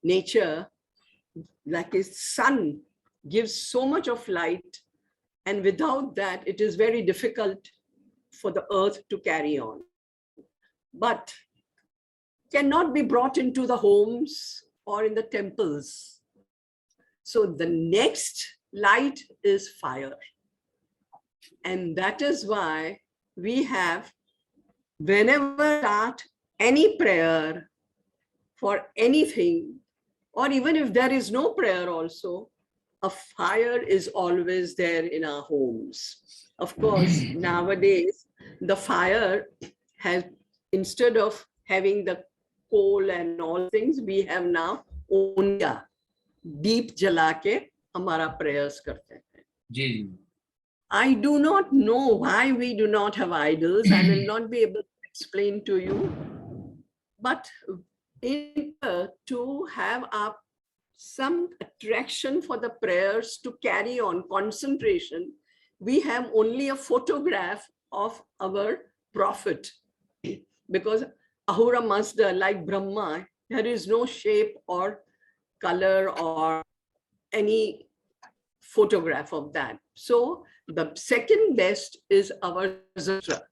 nature, like a sun gives so much of light, and without that it is very difficult for the earth to carry on, but cannot be brought into the homes or in the temples. So the next light is fire. And that is why we have, whenever start any prayer for anything, or even if there is no prayer also, a fire is always there in our homes. Of course, nowadays, the fire has, instead of having the coal and all things, we have now only deep jala ke hamara prayers karte hain.
जी।
I do not know why we do not have idols. I will not be able to explain to you. But in order to have some attraction for the prayers to carry on, concentration, we have only a photograph of our prophet. Because Ahura Mazda, like Brahma, there is no shape or color or any photograph of that. So the second best is our Zara,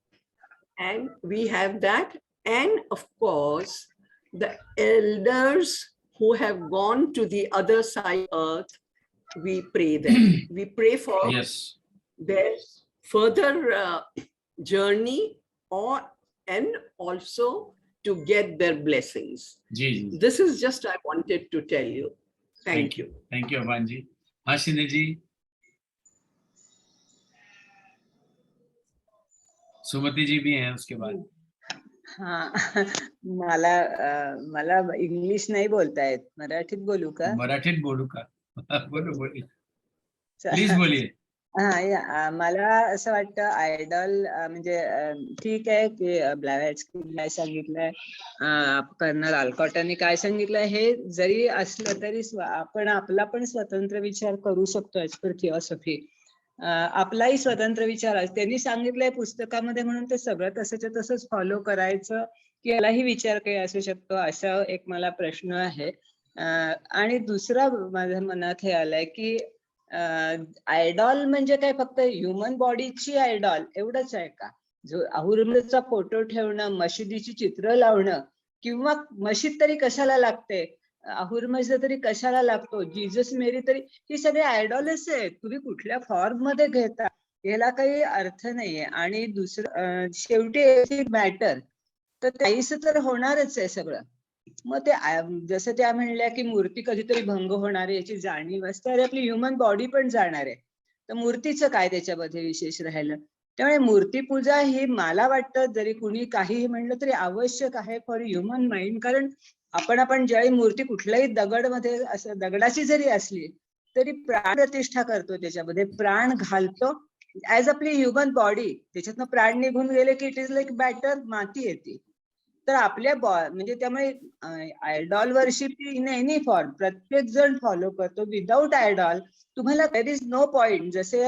and we have that. And of course, the elders who have gone to the other side of earth, we pray them. We pray for
Yes.
their further journey, and also to get their blessings.
जी।
This is just I wanted to tell you. Thank you.
Thank you Aban ji. हाँ शिंदे जी, सुमति जी भी हैं उसके बाद।
हाँ मला इंग्लिश नाही बोलता येत, मराठीत बोलू का?
मराठीत बोलू का? बोलो बोलिए, प्लीज बोलिए।
मला असं वाटतं आयडॉल म्हणजे ठीक आहे की ब्लॅव्हॅट्स्की काय सांगितलंय, कर्नल आल्कॉटनी काय सांगितलंय, हे जरी असलं तरी आपण आपला पण स्वतंत्र विचार करू शकतो. ऍज पर थिओसॉफी आपलाही स्वतंत्र विचार आहे. त्यांनी सांगितलंय पुस्तकामध्ये म्हणून ते सगळं तसंच्या तसंच फॉलो करायचं की यालाही विचार काही असू शकतो, असा एक मला प्रश्न आहे. आणि दुसरा माझ्या मनात हे आलाय की आयडॉल म्हणजे काय फक्त ह्युमन बॉडीची आयडॉल एवढंच आहे का? जो अहुरमचा फोटो ठेवणं, मशिदीची चित्र लावणं, किंवा मशीद तरी कशाला लागते, अहुरमचा तरी कशाला लागतो, जीजस मेरी तरी, ही सगळे आयडॉलच आहेत. तुम्ही कुठल्या फॉर्म मध्ये घेता याला काही अर्थ नाहीये. आणि दुसरं शेवटी मॅटर तर काहीच तर होणारच आहे सगळं. मग ते जसं त्या म्हणल्या की मूर्ती कधीतरी भंग होणार आहे याची जाणीव असते, अरे आपली ह्युमन बॉडी पण जाणार आहे, तर मूर्तीचं काय त्याच्यामध्ये विशेष राहिलं? त्यामुळे मूर्तीपूजा ही मला वाटतं जरी कुणी काहीही म्हणलं तरी आवश्यक आहे फॉर ह्युमन माइंड. कारण आपण ज्यावेळी मूर्ती कुठल्याही दगडमध्ये असं दगडाची जरी असली तरी प्राण प्रतिष्ठा करतो, त्याच्यामध्ये प्राण घालतो ऍज आपली ह्युमन बॉडी. त्याच्यातनं प्राण निघून गेले की इट इज लाईक बॅटर, माती येते. तर आपल्या म्हणजे त्यामुळे idol worship in any form प्रत्येक जण फॉलो करतो. विदाऊट आयडॉल तुम्हाला देर इज नो पॉइंट. जसे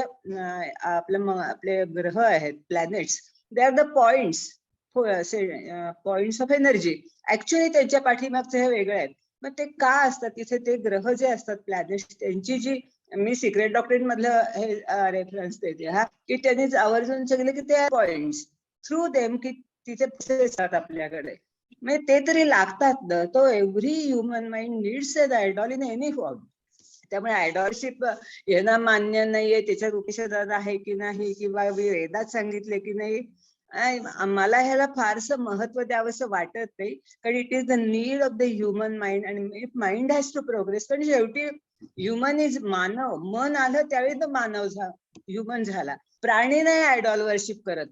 आपले ग्रह आहेत, planets, they are the points of energy. Actually त्यांच्या पाठीमागचे हे वेगळे आहेत. मग ते का असतात तिथे? ते ग्रह जे असतात, प्लॅनेट्स, त्यांची जी, मी सिक्रेट डॉक्ट्रिन मधलं हे रेफरन्स देते हा, की त्यांनी आवर्जून सांगितलं की ते पॉइंट्स थ्रू देम की तिथे असतात आपल्याकडे, म्हणजे ते तरी लागतात ना. तो every human mind needs an idol in any form. त्यामुळे आयडॉलशिप यांना मान्य नाहीये, त्याच्यात उपनिषदात आहे की नाही, किंवा वेदात सांगितले की नाही, मला ह्याला फारसं महत्व द्यावंसं वाटत नाही. कारण it is the need of the human mind. आणि if mind has to progress, कारण शेवटी ह्युमन इज मानव. मन आलं त्यावेळी तो मानव ह्युमन झाला. प्राणी नाही आयडॉल वर्शिप करत.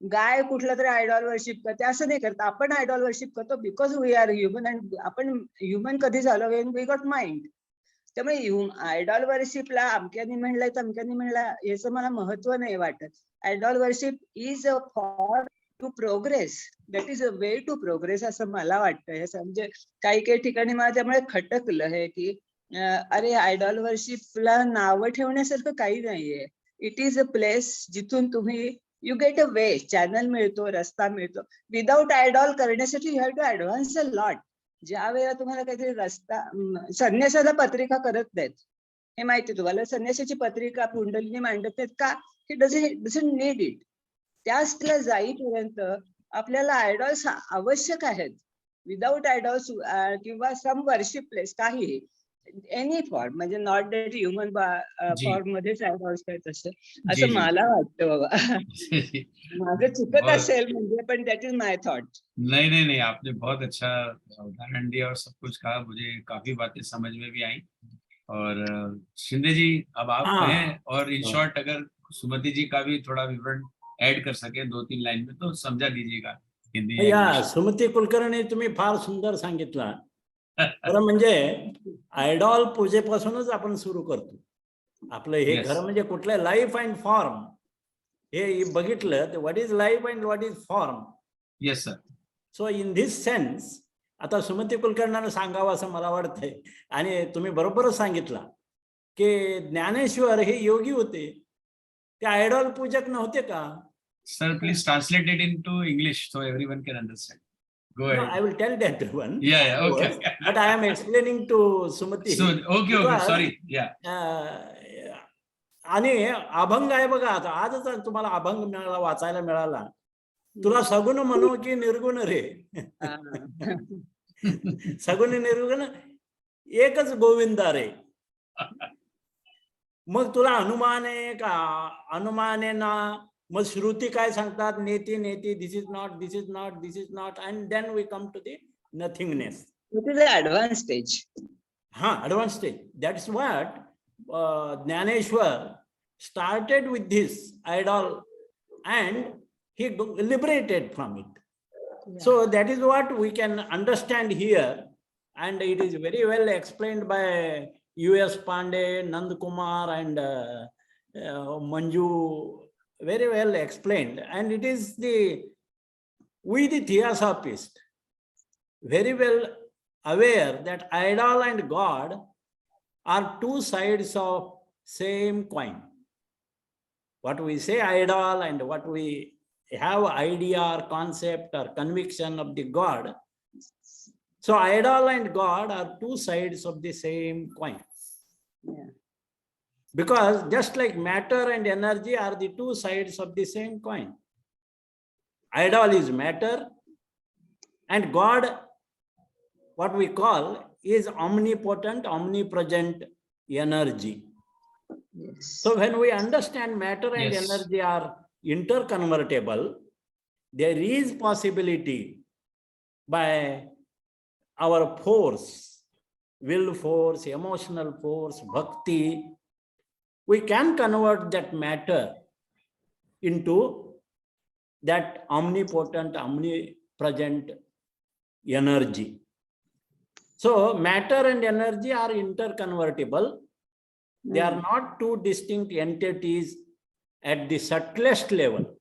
गाय कुठला तरी आयडॉल वर्शिप करते असं नाही करत. आपण आयडॉल वर्शिप करतो because we are human. And आपण ह्युमन कधी झालो? When we got mind. त्यामुळे आयडॉल वर्शिपला अमक्यानी म्हणलंय तमक्यानी म्हणलं याचं मला महत्व नाही वाटत. Idol worship is a for to progress. That is a way to progress असं मला वाटतं. हे म्हणजे काही ठिकाणी मला त्यामुळे खटकलं हे की अरे आयडॉल वर्शिपला नावं ठेवण्यासारखं काही नाहीये. इट इज अ प्लेस जिथून तुम्ही you get a way, channel मिळतो, रस्ता मिळतो. विदाऊट आयडॉल करण्यासाठी you have to advance a lot. ज्या वेळेला तुम्हाला काहीतरी रस्ता, संन्यासाला पत्रिका करत नाहीत हे माहिती तुम्हाला. संन्यासाची पत्रिका कुंडलीने मांडत नाहीत का? He doesn't need it. त्याला जाईपर्यंत आपल्याला आयडॉल्स आवश्यक आहेत. विदाऊट आयडॉल्स किंवा सम वर्शिप प्लेस, काही एनी फॉर्म, म्हणजे नॉट दॅट ह्युमन फॉर्म मध्येच आयडॉल्स आहेत असं मला वाटतं बाबा. माझं चुकत असेल म्हणजे, पण दॅट इज माय थॉट.
नहीं, आपने बहुत अच्छा उदाहरण दिया और सब कुछ कहा, मुझे काफी बातें समझ में भी आई. और शिंदे जी, अब आप कहें, और इन शॉर्ट अगर सुमति जी का भी थोड़ा विवरण ऐड कर सके 2-3 लाइन में तो समझा दीजिएगा हिंदी.
या सुमती कुलकर्णी, तुम्ही फार सुंदर सांगितलं. खरं म्हणजे आयडॉल पूजेपासूनच आपण सुरू करतो. आपलं हे घर म्हणजे कुठलं लाईफ अँड फॉर्म हे बघितलं तर what is life and what is form.
Yes sir.
So in this sense आता सुमती कुलकर्णानं सांगावं असं मला वाटतंय. आणि तुम्ही बरोबरच सांगितलं की ज्ञानेश्वर हे योगी होते, ते आयडॉल पूजक नव्हते का?
Sir please translate it into English so everyone can understand. Go
No,
ahead.
I will tell that one.
Yeah, okay.
But I am explaining to Sumati.
So, okay, sorry. Yeah.
आणि अभंग आहे बघा. आता आजच तुम्हाला अभंग मिळाला, वाचायला मिळाला. तुला सगुण म्हणू की निर्गुण रे? सगुण निर्गुण एकच गोविंदा रे. मग तुला अनुमान आहे का? अनुमान आहे ना. मग श्रुती काय सांगतात? नेती नेती, this is not, this is not, this is not, and then we come to the nothingness.
It is advance stage.
हा, advance stage. That's what Dnyaneshwar started with this idol and he liberated from it. Yeah. So that is what we can understand here, and it is very well explained by U.S. Pandey, Nand Kumar, and Manju. Very well explained, and it is we the theosophists very well aware that idol and God are two sides of same coin. What we say idol and what we have idea or concept or conviction of the God. So idol and God are two sides of the same coin.
Yeah.
Because just like matter and energy are the two sides of the same coin. Idol is matter, and God, what we call, is omnipotent, omnipresent energy.
Yes.
So when we understand matter and
Yes.
energy are interconvertible, there is possibility by our force, will force, emotional force, bhakti, we can convert that matter into that omnipotent, omnipresent energy. So matter and energy are interconvertible. They are not two distinct entities at the subtlest level.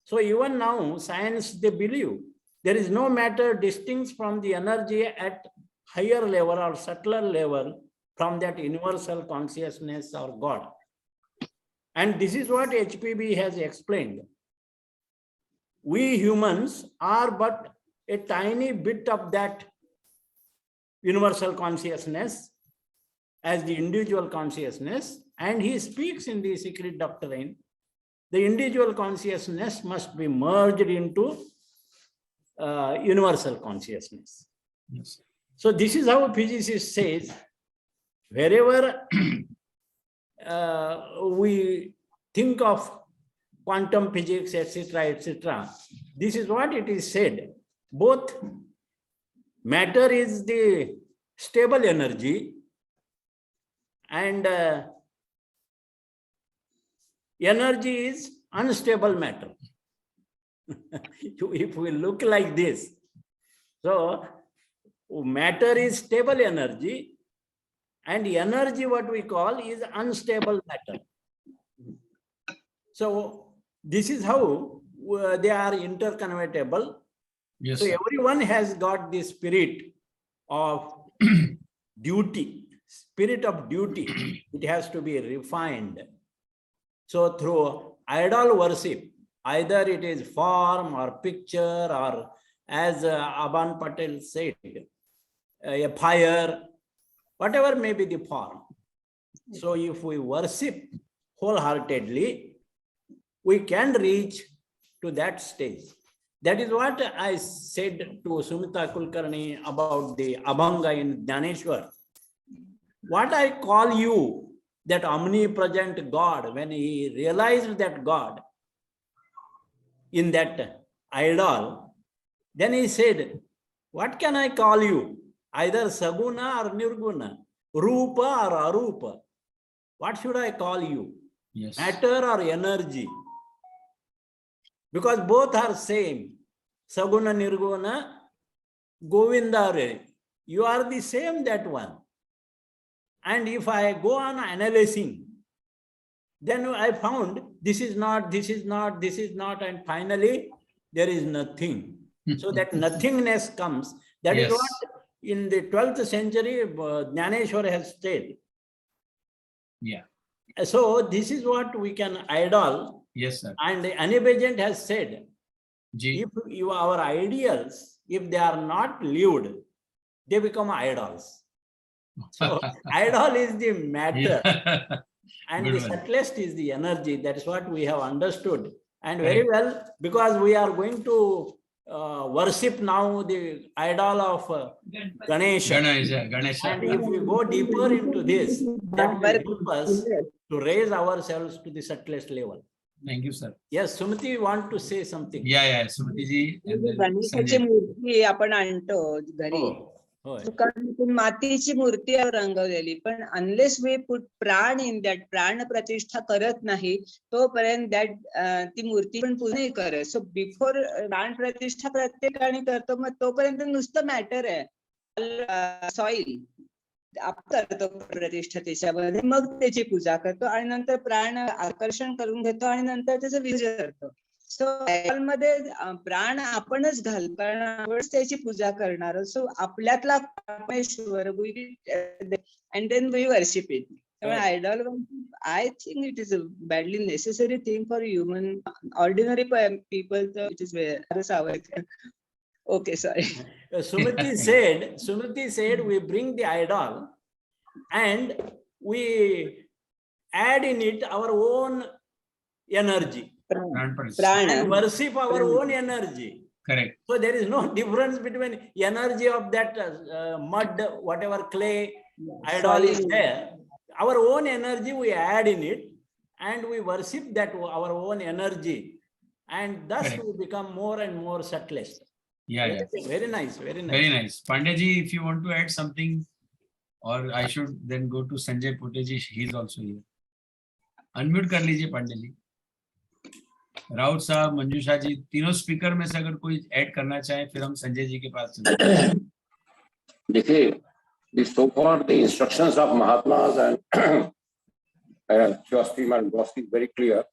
So even now, science, they believe there is no matter distinct from the energy at higher level or subtler level from that universal consciousness or God. And this is what HPB has explained. We humans are but a tiny bit of that universal consciousness as the individual consciousness, and he speaks in the secret doctrine, the individual consciousness must be merged into universal consciousness.
Yes.
So this is how a physicist says, wherever we think of quantum physics, etc., this is what it is said. Both matter is the stable energy and energy is unstable matter. If we look like this, so matter is stable energy and energy, what we call, is unstable matter. So this is how they are interconvertible.
Yes,
So
sir.
everyone has got the spirit of duty, spirit of duty. It has to be refined. So through idol worship, either it is form or picture, or as Aban Patel said, a fire, whatever may be the form. So if we worship wholeheartedly, we can reach to that stage. That is what I said to Sumita Kulkarni about the Abhanga in Dhaneshwar. What I call you, that omnipresent God, when he realized that God in that idol, then he said, what can I call you? Either Saguna or Nirguna, Rupa or Arupa. What should I call you?
Yes.
Matter or energy? Because both are same. Saguna, Nirguna, Govinda, you are the same, that one. And if I go on analyzing, then I found this is not, this is not, this is not, and finally there is nothing. So that nothingness comes. That is
Yes.
what in the 12th century Dhaneshwar has said.
Yeah.
So this is what we can idol.
Yes, sir.
And Anibagent has said,
Ji.
if our ideals, if they are not lived, they become idols. So idol is the matter.
Yeah.
And
Good
the
one.
subtlest is the energy. That is what we have understood. And very well, because we are going to worship now the idol of Ganesha.
Ganesha.
And if we go deeper into this, that will help us to raise ourselves to the subtlest level.
Thank you, sir.
Yes, Sumati, you want to say something?
Yeah, Sumati ji. And then
गणेशाची
Sanjay.
मूर्ती आपण आणतो घरी,
Oh, होय.
दुकानातून मातीची मूर्ती आहे रंगवलेली, पण अनलेस वी पुट प्राण इन दॅट, प्राण प्रतिष्ठा करत नाही तोपर्यंत दॅट ती मूर्ती पण पूर्ण नाही करत. सो बिफोर प्राण प्रतिष्ठा प्रत्येकाने करतो, मग तोपर्यंत नुसतं मॅटर आहे, सॉइल करतो प्रतिष्ठा त्याच्यामध्ये, मग त्याची पूजा करतो आणि नंतर प्राण आकर्षण करून घेतो आणि नंतर त्याचं विसर्जन करतो. सो मध्ये प्राण आपणच घालतो, कारण आपणच त्याची पूजा करणार. सो आपल्यातला परमेश्वर and then we worship it. त्यामुळे idol, I think it is a badly necessary thing for human ordinary people. It is very okay, sorry.
Sumati said, we bring the idol and we add in it our own energy
प्राण
and worship our own energy.
correct.
So there is no difference between energy of that mud, whatever clay idol is there. Our own energy we add in it and we worship that our own energy, and thus
Correct.
we become more and more subtlest.
Yeah.
Very nice, very nice.
Very nice. Pandyaji, if you want to add something, or I should then go to Sanjay Poteji, he is also here. Unmute कर लीजिए पांडे जी. राउत साहब, मंजूषा जी, तीनों स्पीकर में से अगर कोई ऐड करना चाहे फिर हम संजय जी के पास चलते हैं.
देखिए, so far the instructions of Mahatmas and Shastri and Gossi is very clear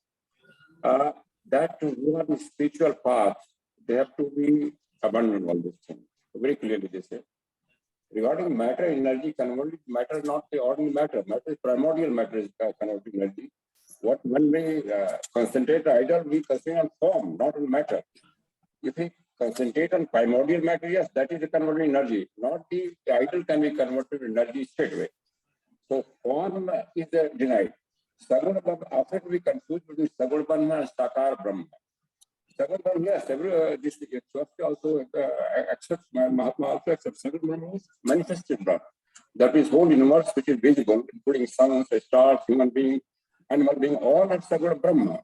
that to go on the spiritual path, they have to be abandoned all these things. Very clearly they say. Regarding matter, energy, converted matter, not the ordinary matter. Matter is primordial matter, is converted energy. What when we concentrate idol, we concentrate on form, not on matter. If we concentrate on primordial matter, yes, that is the converted energy. Not the idol can be converted to energy straight away. So form is denied. Sagur Brahma, often we confuse between Sagur Brahma and Sakar Brahma. Sagur Brahma, yes, this also accepts, Mahatma also accepts Sagur Brahma is manifested Brahma. That is whole universe which is visible, including suns, stars, human beings, animal being, all are Sagur Brahma.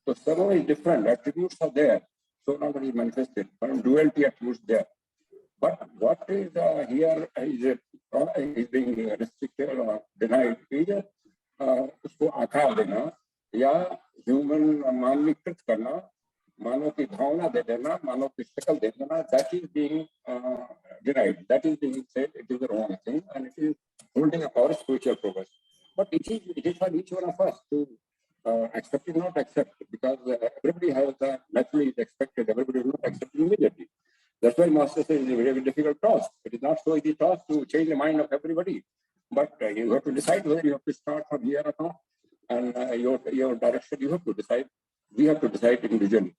So Sagur is different, attributes are there. So now it is manifested, but duality attributes there. But what is here is being restricted or denied is उसको आकार देना या ह्यूमन मानवीकृत करना, मानव की भावना दे देना, मानव की शक्ल दे देना, that is being denied. That is being said it is the wrong thing and it is holding up our spiritual progress. But it is for each one of us to accept it, not accept, because everybody has naturally expected, everybody will not accept it immediately. That's why Master says it's a very difficult task. It is not so easy task to change the mind of everybody. But you have to decide whether you have to start from here or not. And your direction you have to decide. We have to decide individually.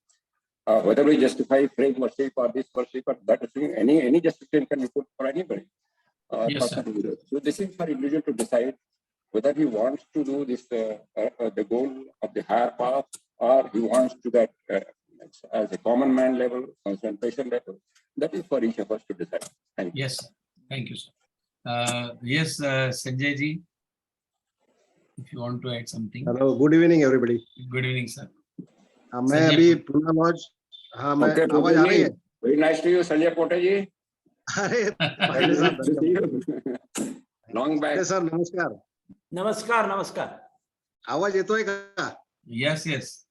Whether we justify frame worship or this worship or that, any justification can be put for anybody.
Yes, sir.
So this is for individual to decide whether he wants to do this, the goal of the higher path, or he wants to that as a common man level, concentration level. That is for each of us to decide. Thank you.
Yes, sir. Thank you, sir. Yes, Sanjay ji, if you want to add something.
Hello, good evening everybody.
Good evening, sir.
मैं अभी पूना लॉज, हाँ मैं आवाज आ रही है?
Very nice to you, Sanjay Pote ji.
अरे पांडे साहब,
Long back.
सर नमस्कार.
नमस्कार, नमस्कार.
आवाज येतोय का?
Yes, yes.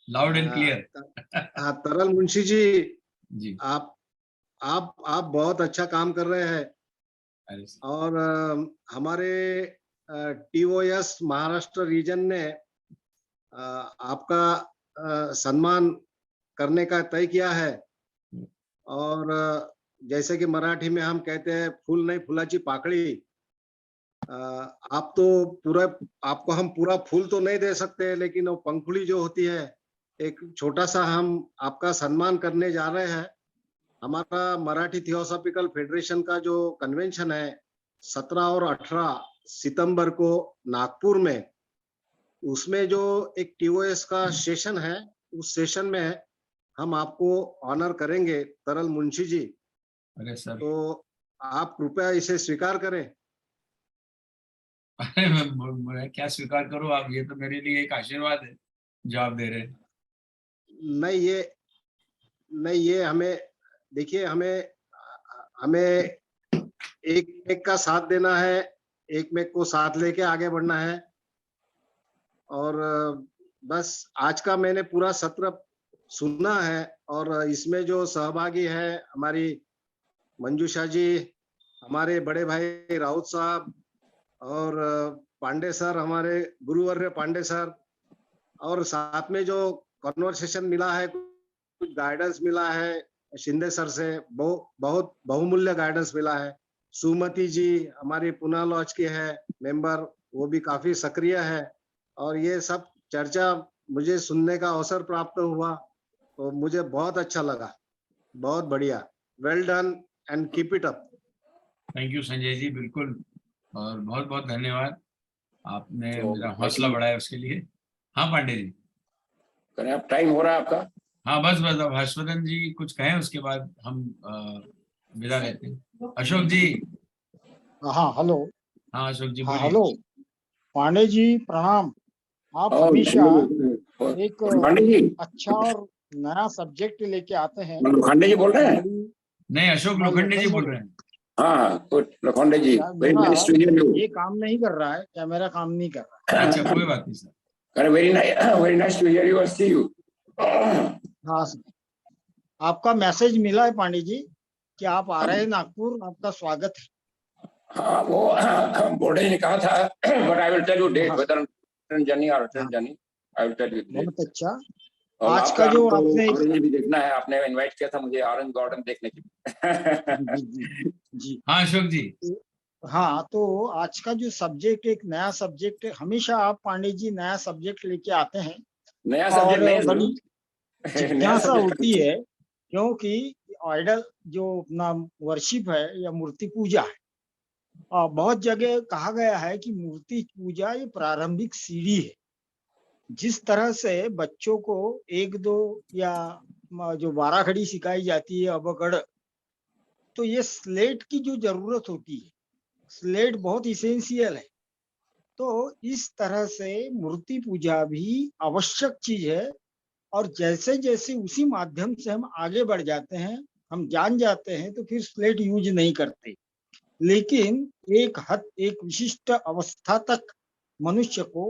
Loud and clear.
हाँ, तरल मुंशी जी,
जी.
आप बहुत अच्छा काम कर रहे हैं और हमारे TOS महाराष्ट्र रीजन ने आपका सम्मान करने का तय किया है और जैसे कि मराठी में हम कहते हैं फूल नहीं फुलाची पाकड़ी, आप तो पूरा, आपको हम पूरा फूल तो नहीं दे सकते, लेकिन वो पंखुड़ी जो होती है एक छोटा सा हम आपका सम्मान करने जा रहे हैं. हमारा मराठी थियोसॉफिकल फेडरेशन का जो कन्वेंशन है 17 और 18 सितंबर को नागपुर में, उसमें जो एक TOS का सेशन है, उस सेशन में हम आपको ऑनर करेंगे तरल मुंशी जी.
अरे सर,
तो आप कृपया इसे स्वीकार करें.
मैं क्या स्वीकार करूं, आप ये तो मेरे लिए एक आशीर्वाद है जो आप दे रहे हैं.
नहीं ये हमें देखिए, हमें एक का साथ देना है, एक में को साथ लेके आगे बढ़ना है. और बस आज का मैंने पूरा सत्र सुना है और इसमें जो सहभागी है हमारी मंजूषा जी, हमारे बड़े भाई राउत साहब और पांडे सर, हमारे गुरुवर्य पांडे सर, और साथ में जो कन्वर्सेशन मिला है, कुछ गाइडेंस मिला है शिंदे सर से, बहुत बहुमूल्य गाइडेंस मिला है. सुमति जी हमारी पुना लॉज की है मेंबर, वो भी काफी सक्रिय है और ये सब चर्चा मुझे सुनने का अवसर प्राप्त हुआ तो मुझे बहुत अच्छा लगा. बहुत बढ़िया, well done and keep it up.
Thank you Sanjay ji, बिल्कुल, और बहुत बहुत धन्यवाद. आपने
तो
मेरा हौसला बढ़ाया उसके लिए। हाँ पांडे जी।
करें, अब टाइम हो रहा है आपका।
हाँ बस बस, अब हर्षवर्धन जी कुछ कहें, उसके बाद हम विदा लेते हैं। अशोक जी।
हाँ हेलो।
हाँ अशोक जी
हाँ
बोलिए।
हेलो। पांडे जी प्रणाम। आप
और
हमेशा एक
लोखंडे जी,
अच्छा और नया सब्जेक्ट लेके आते हैं।
लोखंडे जी बोल रहे हैं?
बड़ी
नहीं अशोक
मैं
लोखंडे जी
लोखंडे
बोल
बोल
रहे
रहा हूँ।
हैं।
हाँ हाँ, तो लोखंडे जी,
शायद
वेरी
मेरा
नाइस टू हियर यू।
ये काम नहीं कर रहा है, कैमरा काम नहीं कर रहा
अच्छा कोई बात नहीं सर।
अरे very nice to hear you और सी यू।
है। हाँ सर। आपका मैसेज मिला है पांडे जी कि आप आ रहे हैं नागपुर, आपका स्वागत है।
हाँ वो बोर्डे ने कहा था, but I will tell you date,
हाँ
वेदर रिटर्न जर्नी और रिटर्न
हाँ,
journey, I will tell you date.
बहुत अच्छा।
और
आज
आपका
का जो
आपको
आपने
ऑरेंज भी देखना है, आपने इनवाइट किया था मुझे ऑरेंज गार्डन देखने के लिए।
जी जी जी।
हाँ अशोक जी।
हाँ तो आज का जो सब्जेक्ट एक नया सब्जेक्ट, हमेशा आप पांडे जी नया सब्जेक्ट लेके आते हैं
नया
और
सब्जेक्ट नहीं
बड़ी
सर, नया
जिज्ञासा
सब्जेक्ट
होती है, क्योंकि आइडल जो अपना वर्शिप है या मूर्ति पूजा है, बहुत जगह कहा गया है कि मूर्ति पूजा ये प्रारंभिक सीढ़ी है। जिस तरह से बच्चों को एक दो या जो बाराखड़ी सिखाई जाती है अबगड़, तो ये स्लेट की जो जरूरत होती है, स्लेट बहुत इसेंशियल है। तो इस तरह से मूर्ति पूजा भी आवश्यक चीज है। और जैसे जैसे उसी माध्यम से हम आगे बढ़ जाते हैं, हम जान जाते हैं, तो फिर स्लेट यूज नहीं करते। लेकिन एक विशिष्ट अवस्था तक मनुष्य को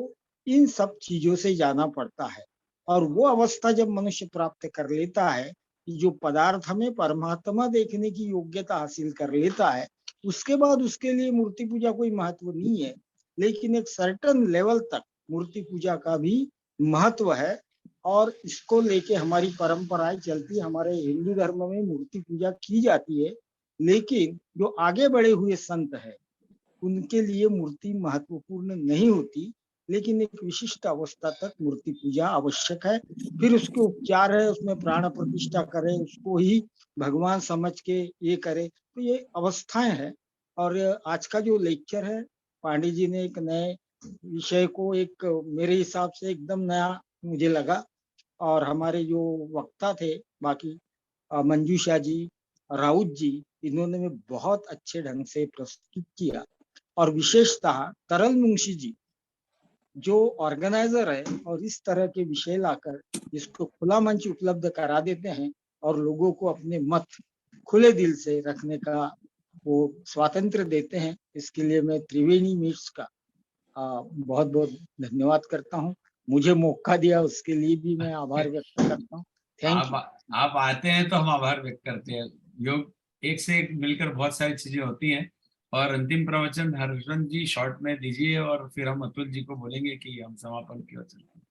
इन सब चीजों से जाना पड़ता है। और वो अवस्था जब मनुष्य प्राप्त कर लेता है कि जो पदार्थ में परमात्मा देखने की योग्यता हासिल कर लेता है, उसके बाद उसके लिए मूर्ति पूजा कोई महत्व नहीं है। लेकिन एक सर्टन लेवल तक मूर्ति पूजा का भी महत्व है। और इसको लेके हमारी परंपराएं चलती है। हमारे हिंदू धर्म में मूर्ति पूजा की जाती है। लेकिन जो आगे बढ़े हुए संत है, उनके लिए मूर्ति महत्वपूर्ण नहीं होती। लेकिन एक विशिष्ट अवस्था तक मूर्ति पूजा आवश्यक है। फिर उसके उपचार है, उसमें प्राण प्रतिष्ठा करे, उसको ही भगवान समझ के ये करे, तो ये अवस्थाएं हैं। और आज का जो लेक्चर है, पांडे जी ने एक नए विषय को, एक मेरे हिसाब से एकदम नया मुझे लगा। और हमारे जो वक्ता थे बाकी, मंजूषा जी, राउत जी, इन्होंने भी बहुत अच्छे ढंग से प्रस्तुत किया। और विशेषतः तरल मुंशी जी जो ऑर्गेनाइजर है, और इस तरह के विषय लाकर इसको खुला मंच उपलब्ध करा देते हैं और लोगों को अपने मत खुले दिल से रखने का वो स्वातंत्र देते हैं, इसके लिए मैं त्रिवेणी मीट्स का बहुत बहुत धन्यवाद करता हूँ। मुझे मौका दिया उसके लिए भी मैं आभार व्यक्त करता हूँ। Thank you.
आप आते हैं तो हम आभार व्यक्त करते हैं। योग एक से एक मिलकर बहुत सारी चीजें होती हैं। और अंतिम प्रवचन हर्षवर्धन जी शॉर्ट में दीजिए, और फिर हम अतुल जी को बोलेंगे कि हम समापन की ओर चलते हैं।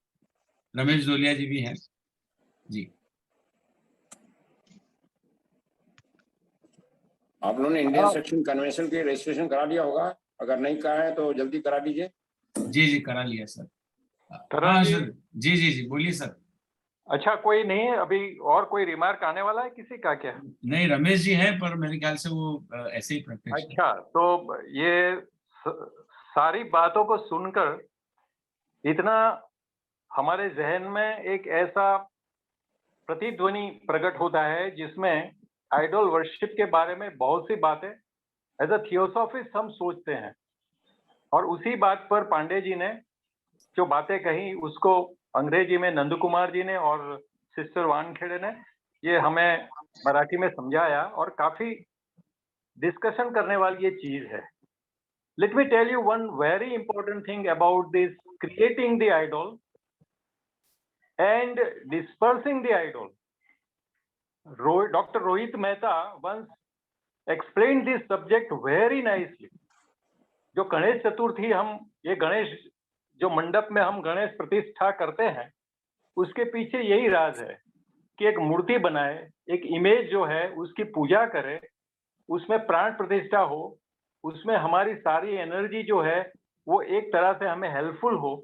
रमेश जोलिया जी भी हैं जी।
आप लोगों ने इंडियन सेक्शन कन्वेंशन के रजिस्ट्रेशन करा लिया होगा, अगर नहीं करा है तो जल्दी करा लीजिए।
जी जी करा लिया सर।
करण
हाँ
जी।
सर, जी जी जी बोलिए सर।
अच्छा, कोई नहीं है अभी, और कोई रिमार्क आने वाला है किसी का क्या?
नहीं रमेश जी हैं, पर मेरे ख्याल से वो ऐसे ही प्रत्यक्ष।
अच्छा, तो ये सारी बातों को सुनकर इतना हमारे जहन में एक ऐसा प्रतिध्वनि प्रकट होता है जिसमें आइडल वर्शिप के बारे में बहुत सी बातें एज अ थियोसॉफिस्ट हम सोचते हैं। और उसी बात पर पांडे जी ने जो बातें कही उसको अंग्रेजी में नंद कुमार जी ने और सिस्टर वानखेड़े ने ये हमें मराठी में समझाया, और काफी डिस्कशन करने वाली ये चीज है। Let me tell you one very important thing about this creating the idol and dispersing the idol. Dr. Rohit Mehta once explained this subject very nicely. जो गणेश चतुर्थी हम ये गणेश जो मंडप में हम गणेश प्रतिष्ठा करते हैं, उसके पीछे यही राज है कि एक मूर्ति बनाए, एक इमेज जो है उसकी पूजा करे, उसमें प्राण प्रतिष्ठा हो, उसमें हमारी सारी एनर्जी जो है वो एक तरह से हमें हेल्पफुल हो,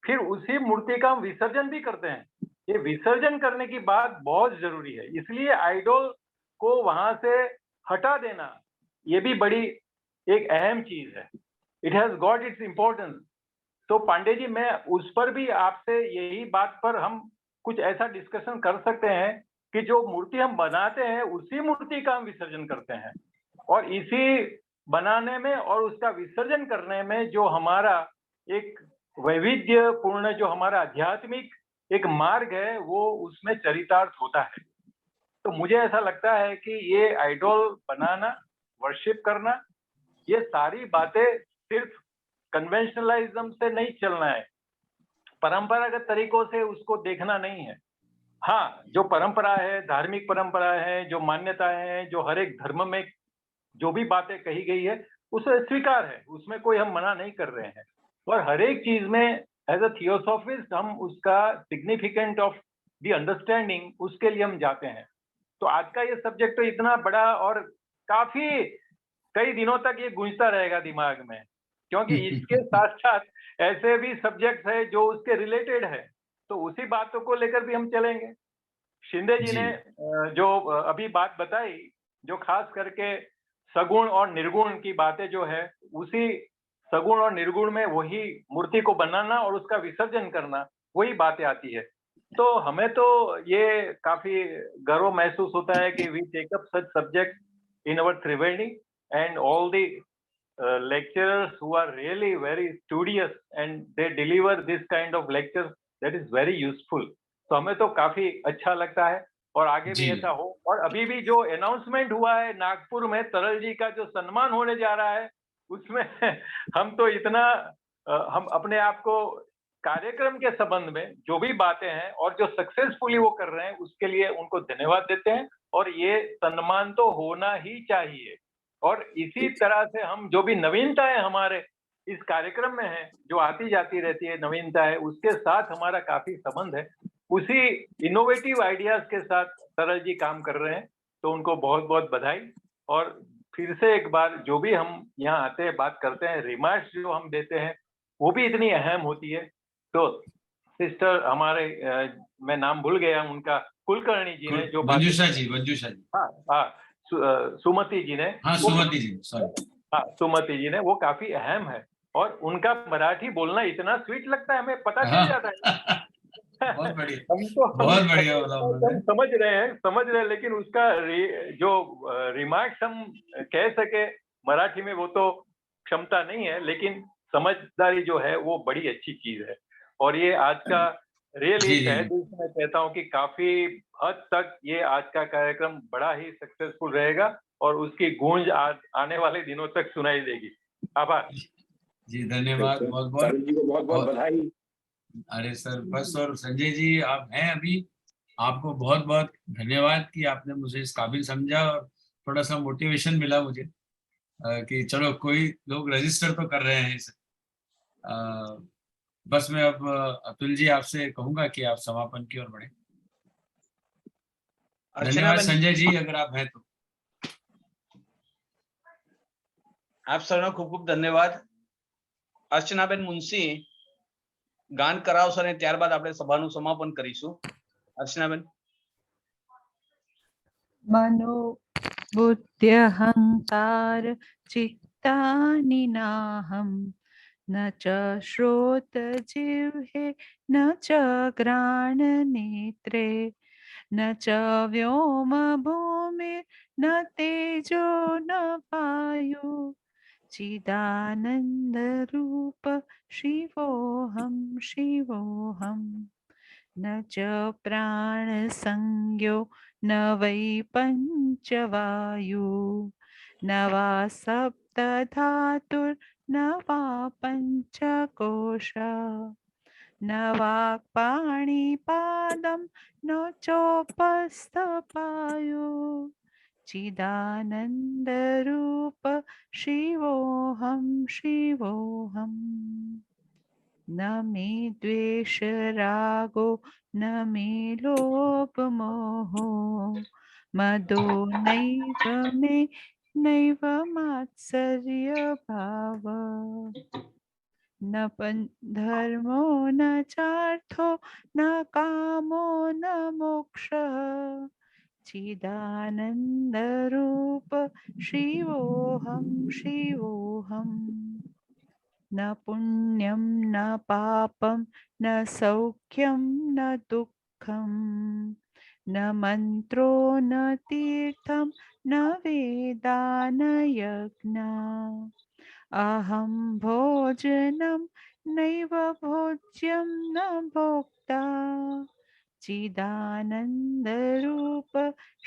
फिर उसी मूर्ति का हम विसर्जन भी करते हैं। ये विसर्जन करने की बात बहुत जरूरी है। इसलिए आइडल को वहां से हटा देना ये भी बड़ी एक अहम चीज है। It has got its importance तो पांडे जी, मैं उस पर भी आपसे यही बात पर हम कुछ ऐसा डिस्कशन कर सकते हैं कि जो मूर्ति हम बनाते हैं उसी मूर्ति का हम विसर्जन करते हैं, और इसी बनाने में और उसका विसर्जन करने में जो हमारा एक वैविध्यपूर्ण, जो हमारा आध्यात्मिक एक मार्ग है, वो उसमें चरितार्थ होता है। तो मुझे ऐसा लगता है कि ये आइडल बनाना, वर्शिप करना, ये सारी बातें सिर्फ कन्वेंशनलिज्म से नहीं चलना है, परंपरागत तरीकों से उसको देखना नहीं है। हाँ, जो परंपरा है, धार्मिक परंपरा है, जो मान्यताएं हैं, जो हर एक धर्म में जो भी बातें कही गई है, उसे स्वीकार है, उसमें कोई हम मना नहीं कर रहे हैं। और हर एक चीज में एज अ थियोसॉफिस्ट हम उसका सिग्निफिकेंट ऑफ द अंडरस्टैंडिंग, उसके लिए हम जाते हैं। तो आज का ये सब्जेक्ट तो इतना बड़ा और काफी कई दिनों तक ये गूंजता रहेगा दिमाग में, क्योंकि इसके साथ साथ ऐसे भी सब्जेक्ट है जो उसके रिलेटेड है, तो उसी बातों को लेकर भी हम चलेंगे। शिंदे जी ने जो अभी बात बताई, जो खास करके सगुण और निर्गुण की बातें जो है, उसी सगुण और निर्गुण में वही मूर्ति को बनाना और उसका विसर्जन करना, वही बातें आती है। तो हमें तो ये काफी गर्व महसूस होता है कि we take up such subject in our Triveni, and all the lecturers who are really very studious and they deliver this kind of lectures that is very useful. तो हमें तो काफी अच्छा लगता है और आगे भी ऐसा हो। और अभी भी जो अनाउंसमेंट हुआ है नागपुर में, तरल जी का जो सम्मान होने जा रहा है, उसमें हम तो इतना हम अपने आप को कार्यक्रम के संबंध में जो भी बातें हैं और जो सक्सेसफुली वो कर रहे हैं, उसके लिए उनको धन्यवाद देते हैं। और ये सम्मान तो होना ही चाहिए। और इसी तरह से हम जो भी नवीनताएं हमारे इस कार्यक्रम में है, जो आती जाती रहती है नवीनता है, उसके साथ हमारा काफी संबंध है। उसी इनोवेटिव आइडियाज के साथ सरल जी काम कर रहे हैं, तो उनको बहुत बहुत बधाई। और फिर से एक बार, जो भी हम यहाँ आते हैं, बात करते हैं, रिमार्क्स जो हम देते हैं, वो भी इतनी अहम होती है। तो सिस्टर हमारे मैं नाम भूल गया उनका, कुलकर्णी जी ने जो
मंजूषा जी
हाँ, सुमति जी ने,
हाँ, सुमति जी, सॉरी,
हाँ, सुमति जी ने, वो काफी अहम है। और उनका मराठी बोलना इतना स्वीट लगता है, हमें पता चल जाता है।
बहुत बढ़िया,
बहुत
बढ़िया बोला उन्होंने।
हम समझ रहे हैं, लेकिन उसका जो रिमार्क्स हम कह सके मराठी में, वो तो क्षमता नहीं है, लेकिन समझदारी जो है वो बड़ी अच्छी चीज है। और ये आज का रियली तहे दिल से मैं कहता हूँ कि काफी हद तक ये आज का कार्यक्रम बड़ा ही सक्सेसफुल रहेगा और उसकी गूंज आने वाले दिनों तक सुनाई देगी। आभार
जी, धन्यवाद बहुत बहुत।
जी को बहुत बहुत बधाई।
अरे सर बस, और संजय जी आप हैं अभी, आपको बहुत बहुत धन्यवाद कि आपने मुझे इस काबिल समझा और थोड़ा सा मोटिवेशन मिला मुझे कि चलो कोई लोग रजिस्टर तो कर रहे हैं इसे। बस मैं अब अतुल जी आपसे कहूंगा कि आप समापन की ओर बढ़े। धन्यवाद संजय जी, अगर आप हैं तो।
આપ સૌનો ખૂબ ખૂબ ધન્યવાદ। અર્ચનાબેન મુનશી ગાન કરાવશે અને ત્યારબાદ આપણે સભાનું સમાપન કરીશું। અર્ચનાબેન।
મનો બુદ્ધ્યહંકાર ચિત્તાનિ નાહમ न च श्रोत जिह्वे न च घ्राण नेत्रे न च व्योम भूमि न तेजो न वायु चिदानंद रूप शिवोऽहं शिवोऽहम् न च प्राण संज्ञो न वै पंचवायु न वा सप्त धातुर् न वा पंचकोश न वाक्पाणिपादं न चोपस्थपायु चिदानन्दरूप शिवोऽहं शिवोऽहम् न मे द्वेष रागो न मे लोभ मोहो मदो नैव मे नैव मात्सर्य भाव न धर्मो न चार्थो न कामो न मोक्षः चिदानंद रूप शिवोऽहं शिवोऽहम् न पुण्यं न पापं न सौख्यं न दुःखं न मन्त्रो न तीर्थं न वेदा न यज्ञा अहं भोजनं नैव भोज्यं न भोक्ता चिदानन्दरूप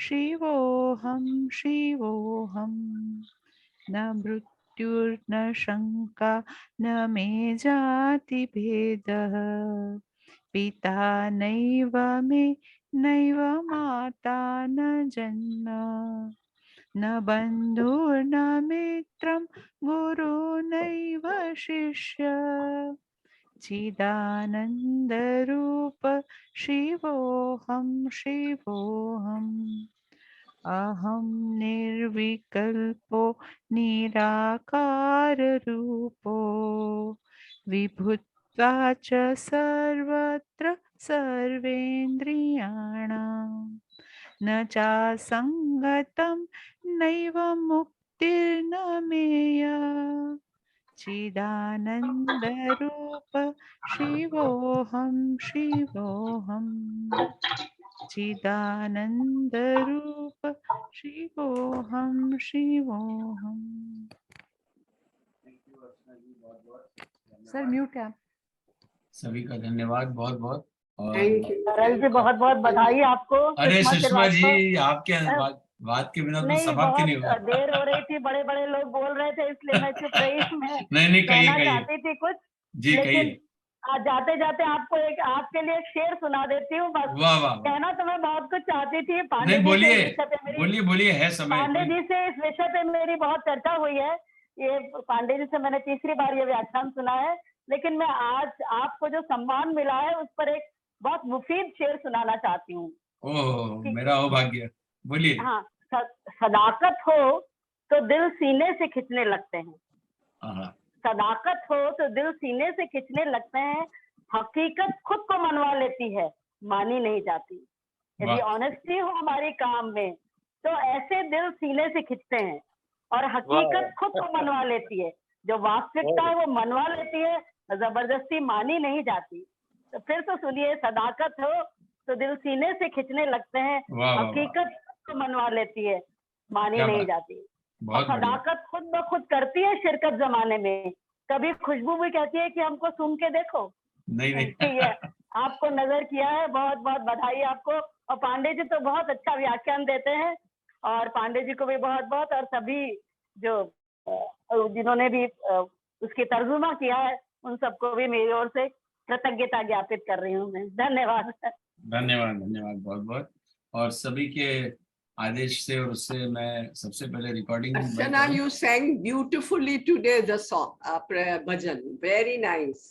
शिवोऽहं शिवोऽहं न मृत्युर्न शङ्का न मे जातिभेदः पिता नैव मे नैव माता न जन्म न बन्धुर्न मित्रं गुरु नैव शिष्य चिदानन्दरूप शिवोऽहं शिवोऽहम् अहं निर्विकल्पो निराकाररूपो विभुत्वा च सर्वत्र सर्वेन्द्रियाणां न चासङ्गतं नैव मुक्तिर्न मेया चिदानन्दरूप शिवोऽहं शिवोऽहम् चिदानन्दरूप शिवोऽहं शिवोऽहम्। सर म्यूट है।
सभी का धन्यवाद बहुत बहुत। और
Thank you.
सरल जी बहुत बहुत बधाई आपको।
अरे सुषमा जी,
श्रीवास्तव।
आपके बात के बिना तो
नहीं,
समाप्ति नहीं
बहुत
होगा।
देर हो रही थी, बड़े बड़े लोग बोल रहे थे इसलिए मैं चुप रही। मैं
नहीं
कहना
कहिए
चाहती थी कुछ,
जी,
लेकिन
कहिए।
आज जाते जाते आपके लिए एक शेर सुना देती हूँ बस।
वाह वाह।
कहना तो मैं बहुत कुछ चाहती थी। पांडे
नहीं
जी से
बोलिए,
इस विषय पे मेरी
बोलिए है समय।
पांडे जी से इस विषय पे मेरी बहुत चर्चा हुई है। ये पांडे जी से मैंने तीसरी बार ये व्याख्यान सुना है, लेकिन मैं आज आपको जो सम्मान मिला है उस पर एक बहुत मुफीद शेर सुनाना चाहती हूँ।
ओह, मेरा हो भाग्य। बोलिए।
हाँ, सदाकत हो तो दिल सीने से खिंचने लगते हैं। सदाकत हो तो दिल सीने से खिंचने लगते हैं। हकीकत खुद को मनवा लेती है, मानी नहीं जाती। यदि ऑनेस्टी हो हमारी काम में तो ऐसे दिल सीने से खिंचते हैं और हकीकत खुद को मनवा लेती है। जो वास्तविकता है वो मनवा लेती है, जबरदस्ती मानी नहीं जाती। तो फिर तो सुनिए, सदाकत हो तो दिल सीने से खिंचने लगते हैं, हकीकत खुद को मनवा लेती है, मानी नहीं जाती। और सदाकत खुद ब खुद करती है शिरकत जमाने में। कभी खुशबू भी कहती है कि हमको सुन के देखो।
नहीं
है, आपको नजर किया है, बहुत बहुत बधाई आपको। और पांडे जी तो बहुत अच्छा व्याख्यान देते हैं, और पांडे जी को भी बहुत बहुत, और सभी जो जिन्होंने भी उसकी तर्जुमा किया है उन सबको भी मेरी ओर से कृतज्ञता ज्ञापित कर रही हूँ मैं। धन्यवाद
धन्यवाद धन्यवाद बहुत बहुत। और सभी के आदेश से और उससे मैं सबसे पहले recording.
Archana, you sang beautifully today the song, bhajan. Very nice.